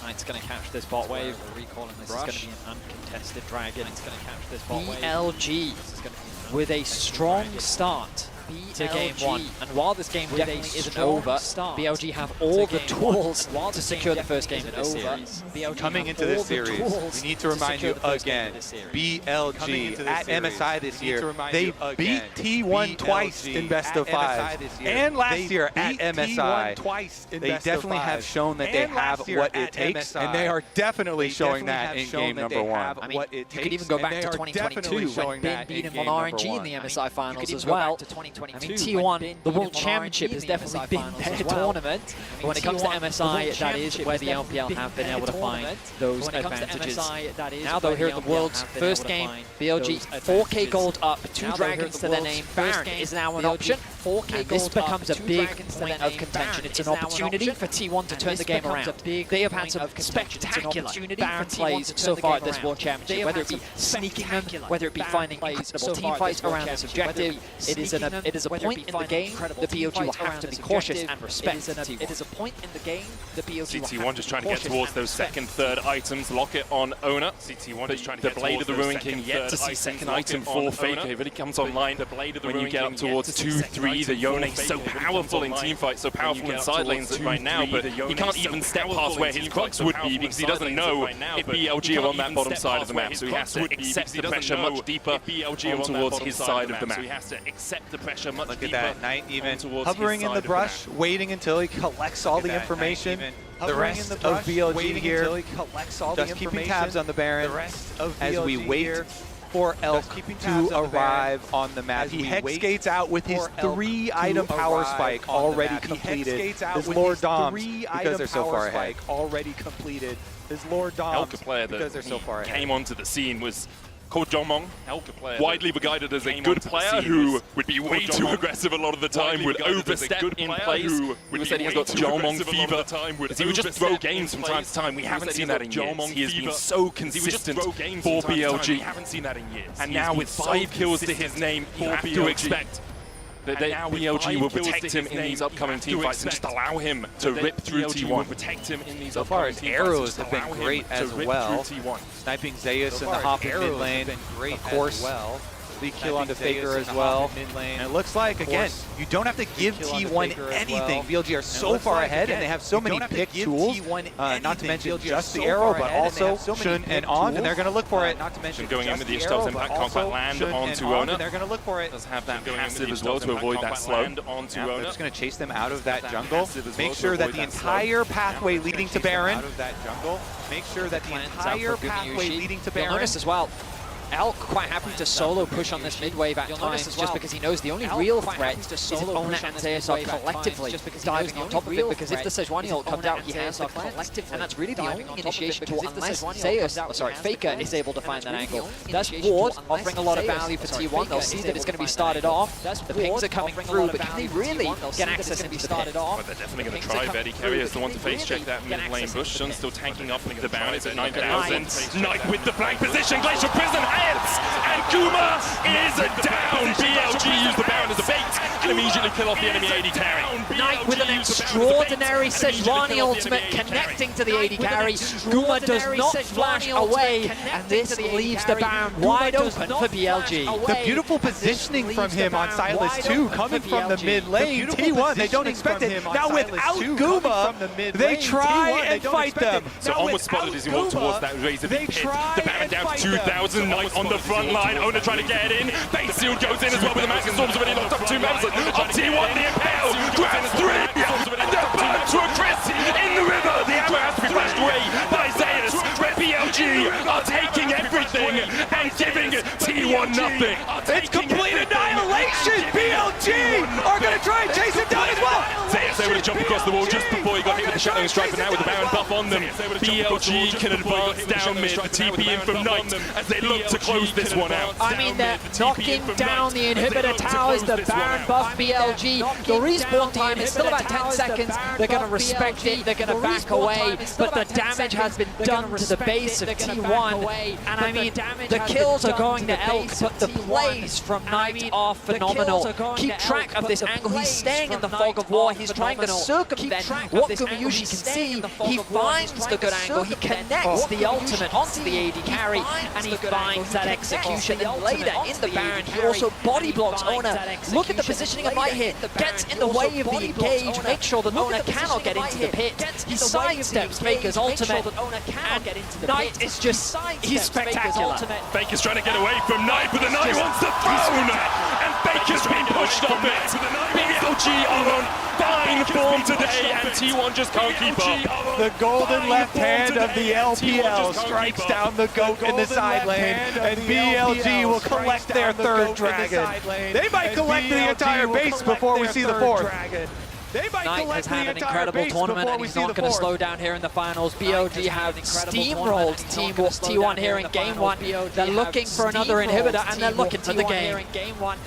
Knight's going to catch this bot wave. The recall in the brush. This is going to be an uncontested dragon. It's going to catch this bot wave. BLG with a strong start to game 1. And while this game definitely isn't over, BLG have all the tools to secure the first game of this series. Coming into this series, we need to remind you again, BLG at MSI this year, they beat T1 twice in best of 5. And last year at MSI, they definitely have shown that they have what it takes, and they are definitely showing that in game number 1. I mean, you could even go back to 2022 when Ben beat him on RNG in the MSI finals as well. I mean, T1, the World Championship has definitely been their tournament. But when it comes to MSI, that is where the LPL have been able to find those advantages. Now, though, here at the World's first game, BLG 4K gold up, 2 dragons to their name. Baron is now an option. And this becomes a big point of contention. It's an opportunity for T1 to turn the game around. They have had some spectacular Baron plays so far at this World Championship, whether it be sneaking them, whether it be finding incredible team fights around this objective. It is a point in the game the BLG will have to be cautious and respect. It is a point in the game the BLG will CT1 just trying to get towards those second, third items. Lock it on Owner. CT1 just trying to get the Blade of the Ruin King yet to see second item for Faker. It really comes online when you get up towards 2-3. The Yone so powerful in teamfights, so powerful in side lanes right now, but he can't even step past where his Crux would be because he doesn't know if BLG are on that bottom side of the map, so he has to accept the pressure much deeper on towards his side of the map. So he has to accept the pressure much deeper. Look at that, Knight even hovering in the brush, waiting until he collects all the information. The rest of BLG here, just keeping tabs on the Baron as we wait for Elk to arrive on the map. He hex skates out with his 3-item power spike already completed. His Lord Dom, because they're so far ahead. Already completed. His Lord Dom, because they're so far ahead. Came onto the scene was called Jongmong, widely regarded as a good player who would be way too aggressive a lot of the time, would overstep in plays. People said he's got Jongmong fever, as he would just throw games from time to time. We haven't seen that in years. He has been so consistent for BLG. And now with 5 kills to his name, you have to expect that BLG will protect him in these upcoming teamfights and just allow him to rip through T1. So far, his arrows have been great as well. Sniping Zeus in the hop in mid lane, of course. the kill onto Faker as well. And it looks like, again, you don't have to give T1 anything. BLG are so far ahead, and they have so many pick tools, not to mention just the arrow, but also Shun and On, and they're going to look for it. Not to mention going in with the Ishtar's impact, can't quite land onto Ona. They're going to look for it. Does have that passive as well to avoid that slow. They're just going to chase them out of that jungle. Make sure that the entire pathway leading to Baron. Make sure that the entire pathway leading to Baron. You'll notice as well, Elk quite happy to solo push on this mid wave at times, just because he knows the only real threat is Ona and Zeus are collectively diving on top of it, because if the Sejuani ult comes out, he has the cleanse, and that's really the only initiation tool, unless Faker is able to find that angle. That's Ward offering a lot of value for T1. They'll see that it's going to be started off. The pings are coming through, but can they really get access into the pit? But they're definitely going to try. Betty Carey is the one to face check that mid lane bush. Shun still tanking up the Baron. It's at 9,000. Knight with the flank position. Glacial Prison and Kuma is down. BLG used the Baron as a bait and immediately kill off the enemy AD carry. Knight with an extraordinary Sejuani ultimate connecting to the AD carry. Kuma does not flash away, and this leaves the Baron wide open for BLG. The beautiful positioning from him on Silas too, coming from the mid lane. T1, they don't expect it. Now without Kuma, they try and fight them. So almost spotted as he walked towards that razor pit. The Baron down to 2,000. Knight on the front line. Ona trying to get in. Base Shield goes in as well with the Magic Storms already locked up 2 members. On T1, the Impale grabs 3, and they're burned to a crisp in the river. The ammo has to be flashed away by Zeus. Red BLG are taking everything and giving T1 nothing. It's complete annihilation. BLG are going to try and chase him down as well. Zeus able to jump across the wall just before he got hit with the Shadowing Strike, but now with the Baron buff on them, BLG can advance down mid. The TP in from Knight as they look to close this one out. I mean, they're knocking down the inhibitor towers, the Baron buff BLG. The respawn time is still about 10 seconds. They're going to respect it, they're going to back away, but the damage has been done to the base of T1. And I mean, the kills are going to Elk, but the plays from Knight are phenomenal. Keep track of this angle. He's staying in the fog of war. He's trying to circumvent what Gumayushi can see. He finds the good angle. He connects the ultimate onto the AD carry, and he finds that execution. And later in the Baron, he also body blocks Ona. Look at the positioning of Knight here. Gets in the way of the engage. Make sure that Ona cannot get into the pit. He sidesteps Faker's ultimate. And Knight is just, he's spectacular. Faker's trying to get away from Knight, but the Knight wants the throne! And Faker's been pushed off it! BLG are on fine form today, and T1 just can't keep up. The golden left hand of the LPL strikes down the GOAT in the side lane, and BLG will collect their third dragon. They might collect the entire base before we see the fourth. Knight has had an incredible tournament, and he's not going to slow down here in the finals. BLG have steamrolled T1 here in game 1. They're looking for another inhibitor, and they're looking to the game.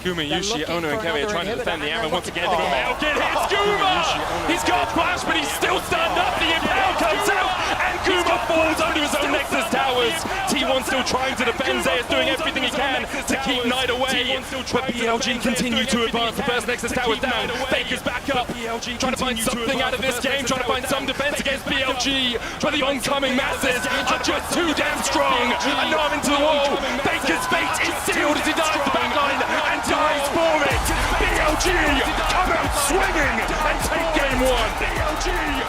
Gumayushi, Ona, and Kemi are trying to defend the arrow once again. The Impale hits Guma! He's got flash, but he's still stunned up. The Impale comes out, and Guma falls under his own Nexus towers. T1 still trying to defend. Zeus doing everything he can to keep Knight away. But BLG continue to advance. The first Nexus tower's down. Faker's back up. Trying to find something out of this game, trying to find some defense against BLG, but the oncoming masses are just too damn strong. And now into the wall. Faker's fate is sealed as he dives the backline and dies for it. BLG come out swinging and take game 1.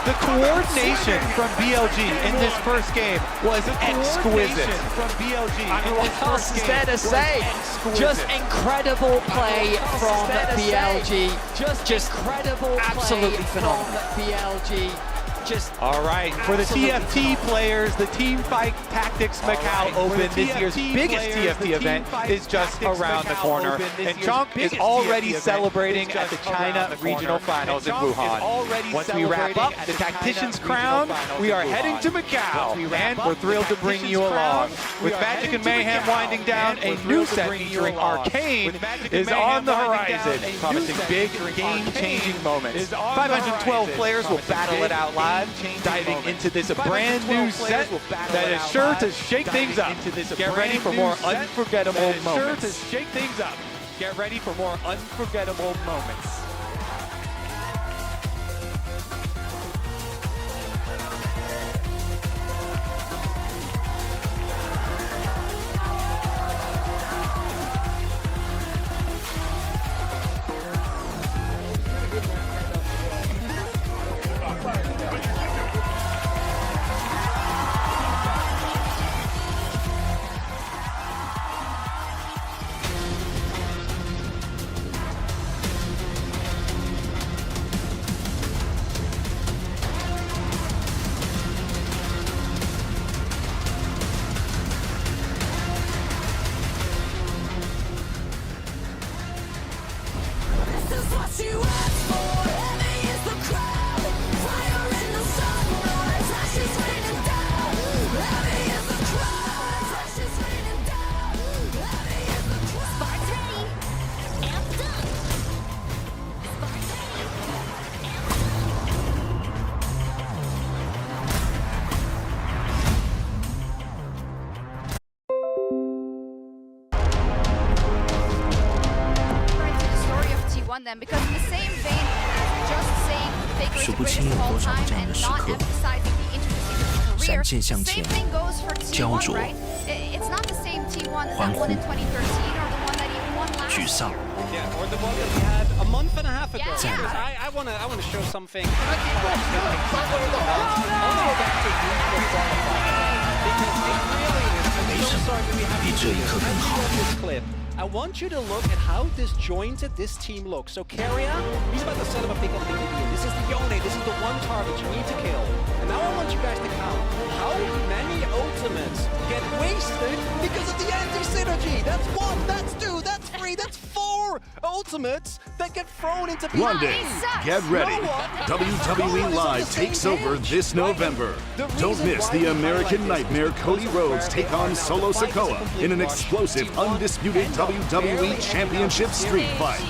The coordination from BLG in this first game was exquisite. I mean, what else is there to say? Just incredible play from BLG. Just incredible, absolutely phenomenal. BLG. All right, for the TFT players, the Teamfight Tactics Macau Open, this year's biggest TFT event, is just around the corner. And Chunk is already celebrating at the China Regional Finals in Wuhan. Once we wrap up the Tactician's Crown, we are heading to Macau, and we're thrilled to bring you along. With Magic and Mayhem winding down, a new set featuring Arcane is on the horizon, promising big game-changing moments. 512 players will battle it out live, diving into this brand new set that is sure to shake things up. Get ready for more unforgettable moments. Get ready for more unforgettable moments. Them because in the same vein as just saying Faker is the greatest of all time and not emphasizing the intricacies of his career, the same thing goes for T1, right? It's not the same T1 that won in 2013 or the one that he won last year. Yeah, or the one that we had a month and a half ago. Yeah. I want to show something. I want you to look at how disjointed this team looks. So Carrier, he's about to set up a pick on the Indian. This is the Yone, this is the one target you need to kill. And now I want you guys to count how many ultimates get wasted because of the anti-synergy. That's 1, that's 2, that's 3, that's 4 ultimates that get thrown into people. London, get ready. WWE Live takes over this November. Don't miss the American Nightmare Cody Rhodes take on Solo Sikoa in an explosive, undisputed WWE Championship street fight.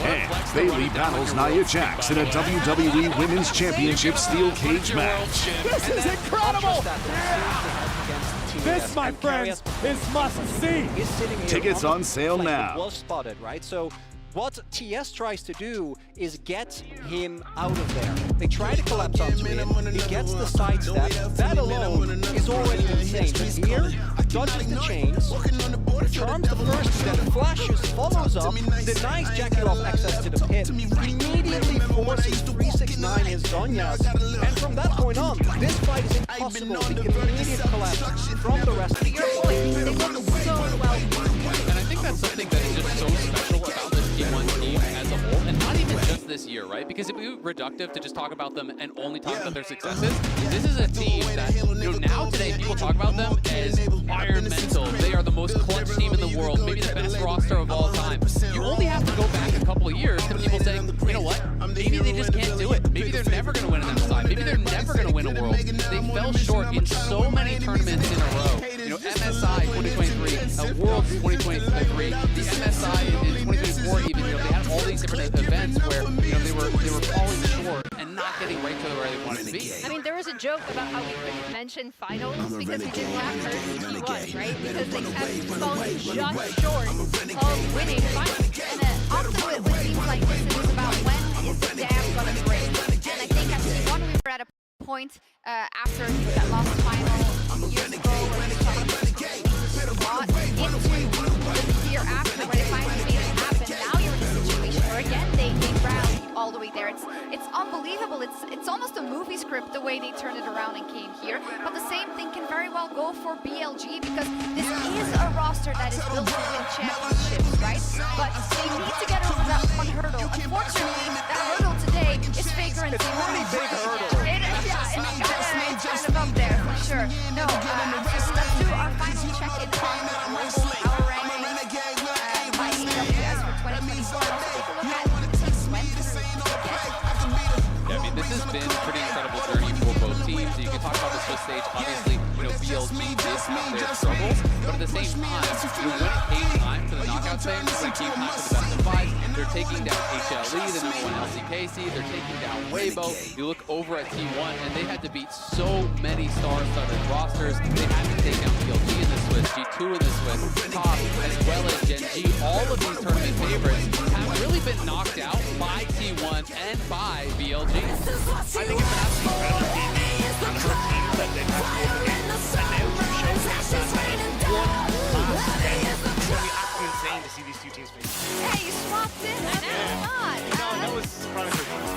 And Bayley battles Nia Jax in a WWE Women's Championship steel cage match. This is incredible! This, my friends, is must-see. Tickets on sale now. Well spotted, right? So what TS tries to do is get him out of there. They try to collapse onto him. He gets the sidestep. That alone is already insane. But here, dodges the chains, charms the first step, flashes, follows up, denies Jackie-Off access to the pit, immediately forces 369 his Zonyas. And from that point on, this fight is impossible. The immediate collapse from the rest of the Your point, they look so well. And I think that's something that is just so special about the T1 team as a whole, and not even just this year, right? Because it'd be reductive to just talk about them and only talk about their successes. This is a team that, now today people talk about them as Iron Mental. They are the most clutch team in the world, maybe the best roster of all time. You only have to go back a couple of years to people saying, you know what? Maybe they just can't do it. Maybe they're never going to win an MSI. Maybe they're never going to win a World. They fell short in so many tournaments in a row. MSI 2023, Worlds 2023, the MSI in 2024 even, they had all these different events where, they were falling short and not getting right to where they wanted to be. I mean, there was a joke about how we couldn't mention finals because we didn't have her T1, right? Because they kept falling just short of winning finals. And often it seems like this is about when is the dam going to break. And I think at T1 we were at a point after that lost final years ago where we saw into the year after where they finally made it happen. Now you're in a situation where again they rallied all the way there. It's unbelievable. It's almost a movie script the way they turned it around and came here. But the same thing can very well go for BLG because this is a roster that is built to win championships, right? But they need to get over that one hurdle. Unfortunately, that hurdle today is Faker and T1. Big hurdle. It's kind of up there for sure. No, let's do our final check-in on power ranking by EWS for 2024. Let's take a look at the teams went through. Yeah, I mean, this has been a pretty incredible journey for both teams. You can talk about the Swiss stage, obviously, BLG did have their struggles, but at the same time, when it came time to the knockout stage, when it came time to the best of five, they're taking down HLE, the #1 LCKC, they're taking down Weibo. You look over at T1, and they had to beat so many star-studded rosters. They had to take down BLG in the Swiss, G2 in the Swiss, Top, as well as Gen G. All of these tournament favorites have really been knocked out by T1 and by BLG. I think it's an absolute incredible team. I'm sure teams that they've had to go against, and now to show that one last game. It's going to be absolutely insane to see these two teams face. Hey, you swapped in. I know. No, that was probably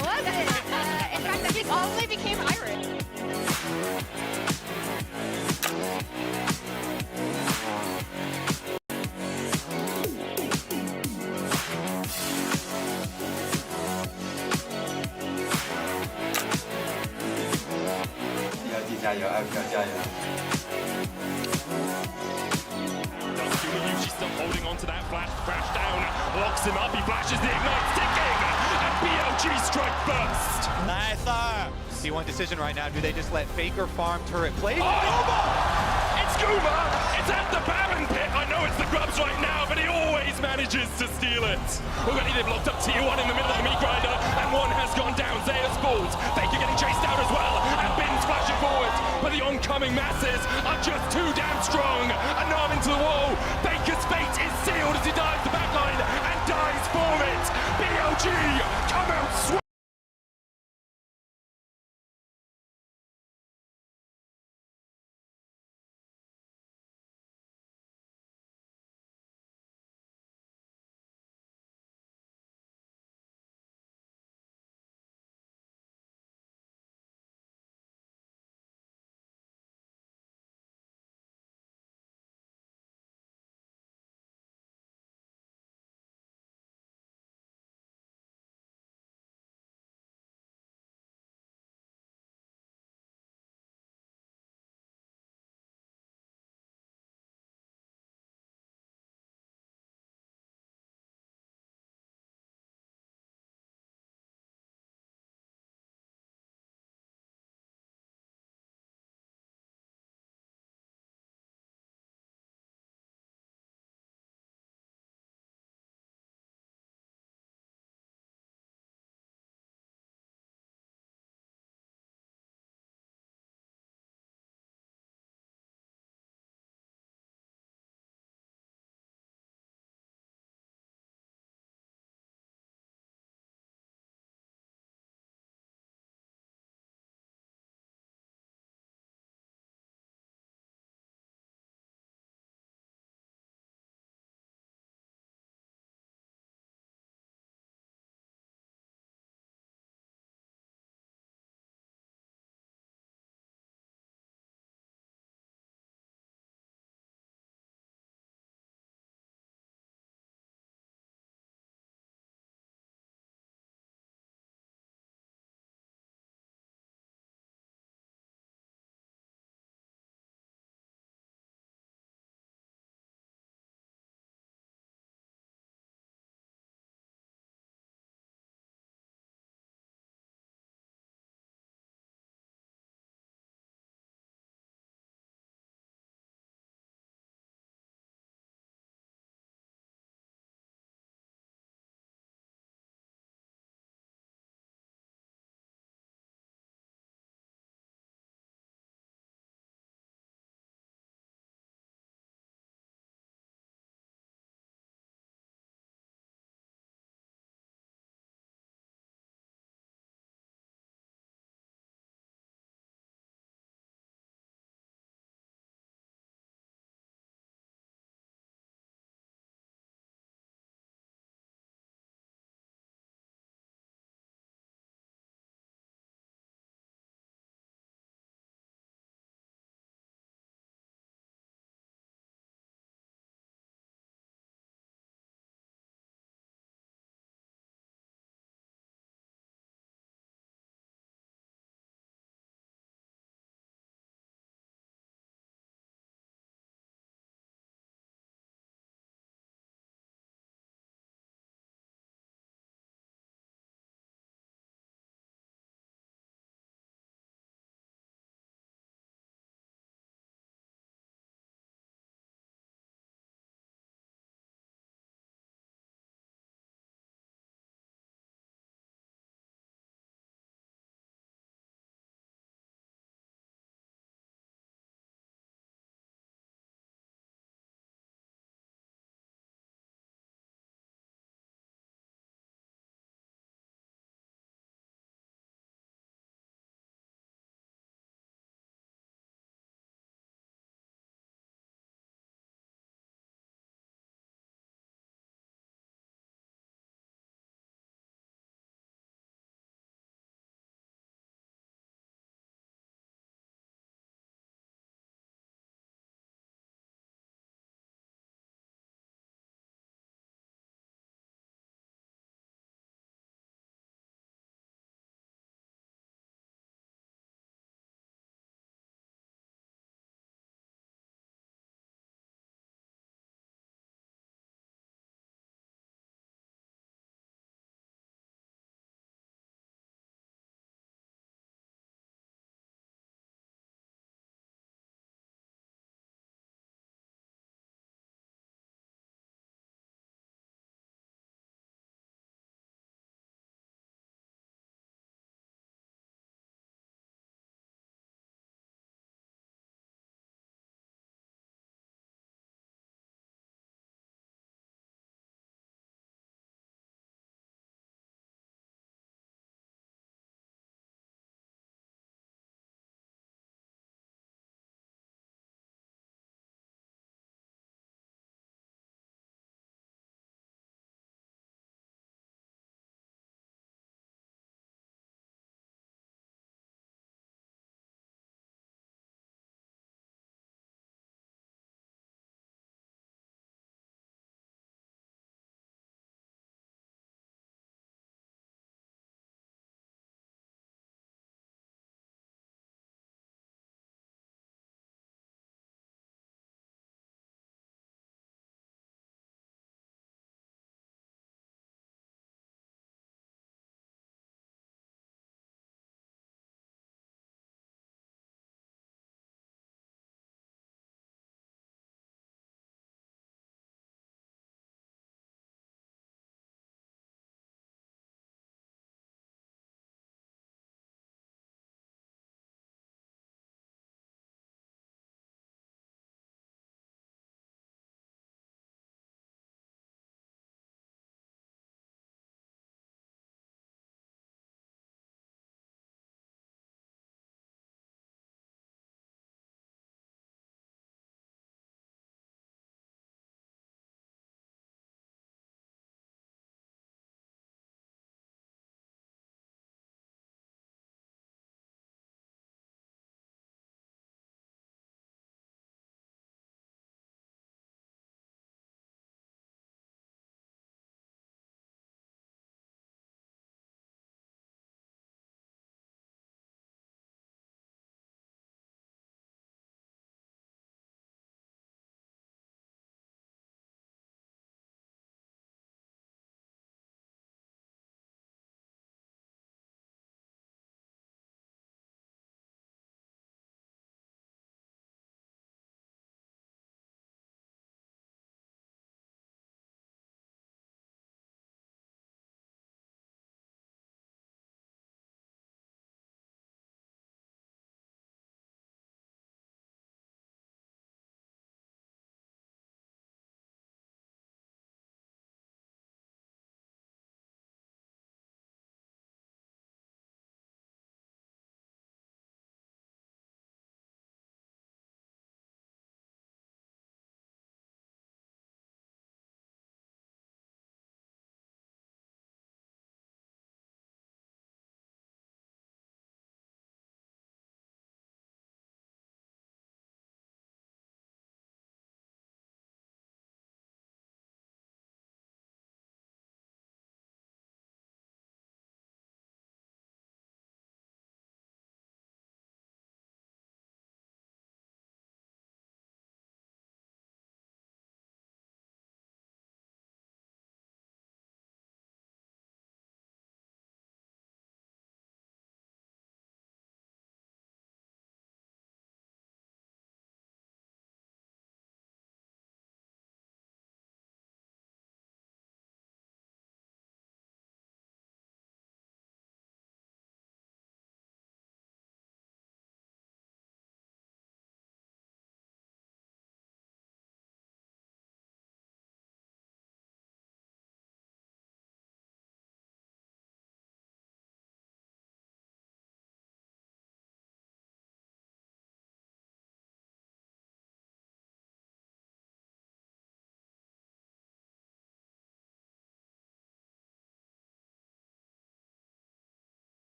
Was it? In fact, I think all they became Irish.加油，爱不要加油。still holding on to that flash down, locks him up, he flashes the ignite, ticking, and BLG strike first. Nice. C1 decision right now. Do they just let Faker farm turret play? It's Guma! It's at the Baron pit! I know it's the Grubs right now, but he always manages to steal it. Already they've locked up T1 in the middle of the meat grinder, and one has gone down. Zeus falls. Faker getting chased out as well, and Bin's flashing forward. But the oncoming masses are just too damn strong. An arm into the wall. Faker's fate is sealed as he dives the backline and dies for it. BLG come out swinging.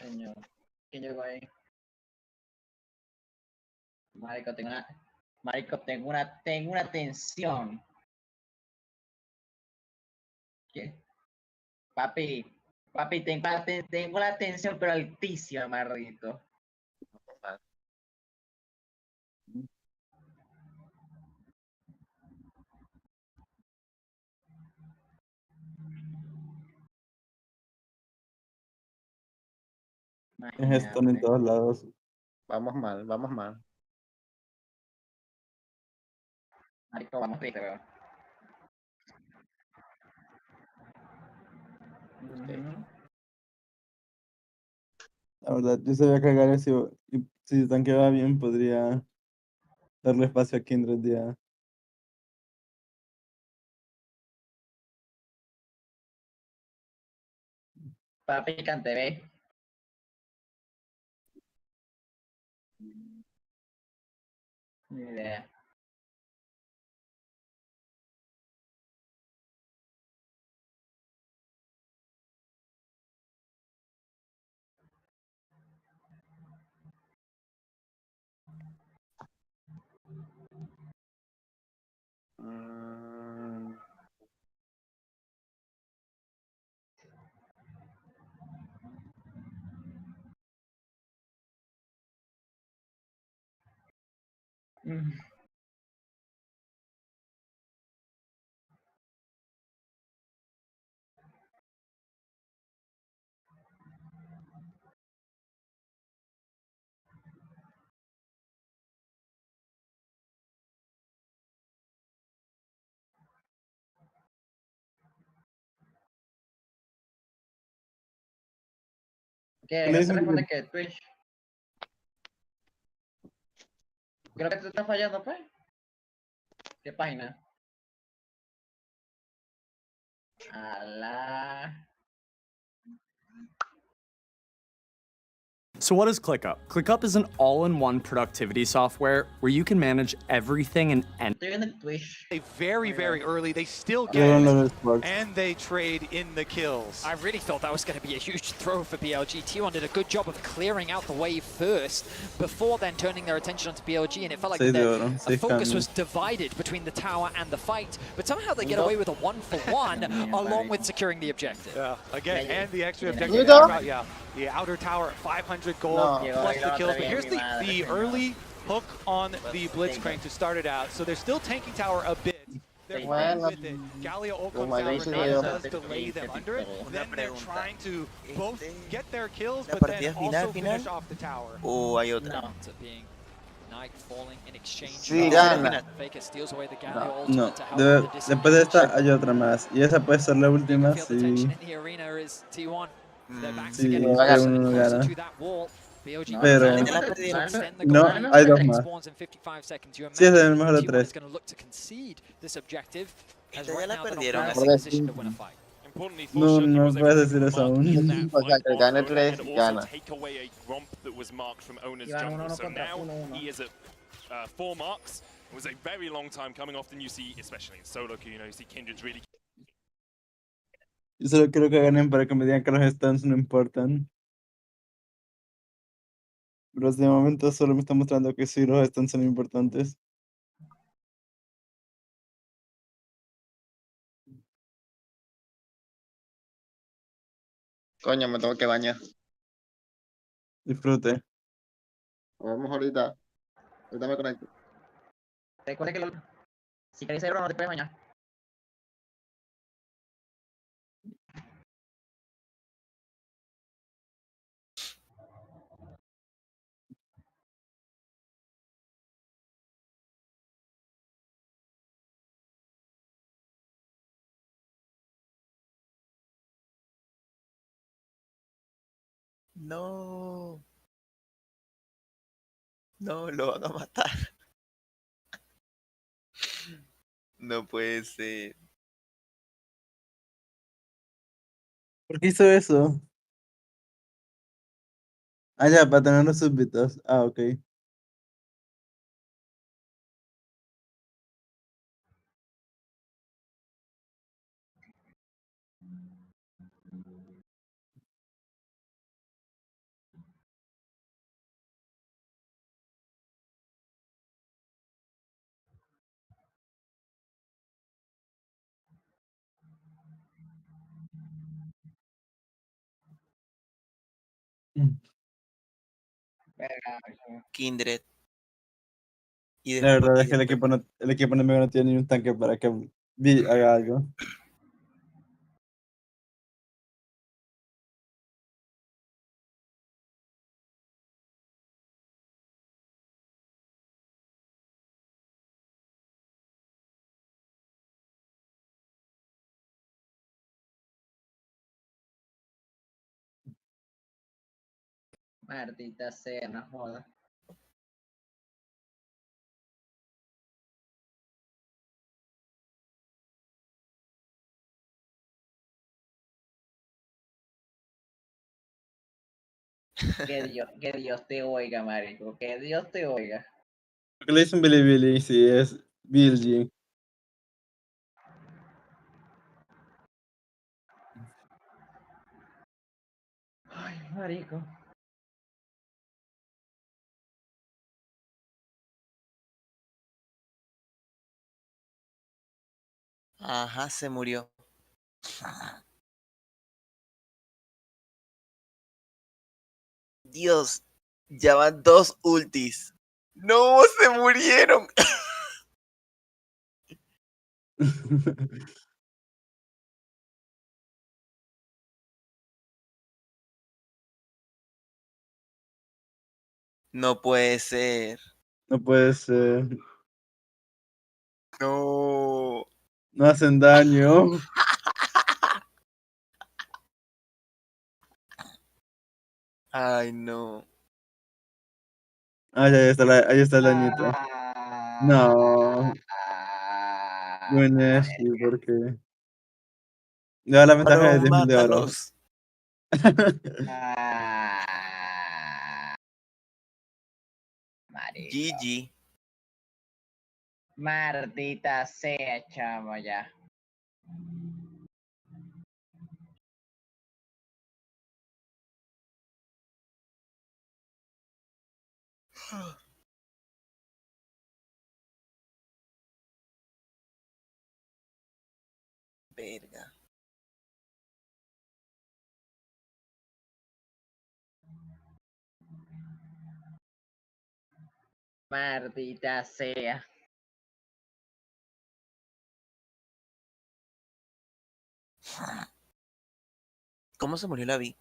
Señor. ¿Quién llegó ahí? Marico, tengo una tensión. ¿Qué? Papi, tengo la tensión, pero altísima, marrito. Están en todos lados. Vamos mal. Marico, vamos triste, weón. La verdad, yo sabía cagar eso. Y si tanqueaba bien, podría darle espacio a Kindred ya. Papi, cante, ve. Ni idea. ¿Qué? ¿No te responde que Twitch? Creo que te está fallando, pues. ¿Qué página? Alá. So what is ClickUp? ClickUp is an all-in-one productivity software where you can manage everything and They very early, they still get it, and they trade in the kills. I really thought that was going to be a huge throw for BLG. T1 did a good job of clearing out the wave first, before then turning their attention onto BLG, and it felt like the focus was divided between the tower and the fight, but somehow they get away with a 1-for-1 along with securing the objective. Yeah, again, and the extra objective. Yeah, the outer tower, 500 gold, plus the kills. But here's the early hook on the Blitzcrank to start it out. So they're still tanking tower a bit. They're playing with it. Gallia ult comes down, Renata does delay them under it. Then they're trying to both get their kills, but then also finish off the tower. ¿O hay otra? Sí, gana. No, después de esta hay otra más. Y esa puede ser la última si... Sí, uno gana. Pero no, hay dos más. Sí, es el mejor de tres. Ya la perdieron. No, no puedes decir eso aún. O sea, que gane 3, gana. It was a very long time coming off, and you see, especially in solo queue, you see Kindred's really. Yo solo quiero que ganen para que me digan que los stands no importan. Pero de momento solo me está mostrando que sí, los stands son importantes. Coño, me tengo que bañar. Disfrute. Vamos ahorita. Ahorita me conecto. Recuerda que si queréis hacerlo no te puedes bañar. No. No, lo van a matar. No puede ser. ¿Por qué hizo eso? Ah, ya, para tener los súbditos. Ah, ok. Kindred. Y La verdad es y que el equipo enemigo no tiene ni un tanque para que Vi haga algo. Maldita sea, no joda. Que Dios te oiga, marico. Que Dios te oiga. ¿Por qué le dicen Billy Billy? Sí, es Billy. Ay, marico. Ajá, se murió. Dios, ya van 2 ultis. ¡No! ¡Se murieron! No puede ser. No puede ser. No. No hacen daño. Ay, no. Ah, ya está ahí está el añito. No. Bueno, sí, porque le da la ventaja de Varón, 10.000 de oro. mátalos. Marico. GG. Maldita sea, chamo, ya. Verga. Maldita sea. ¿Cómo se murió la Vi?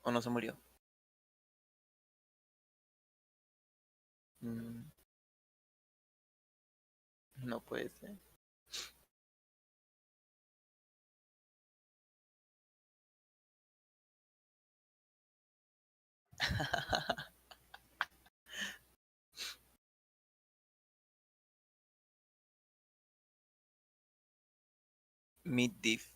¿O no se murió? No puede ser. Mid diff.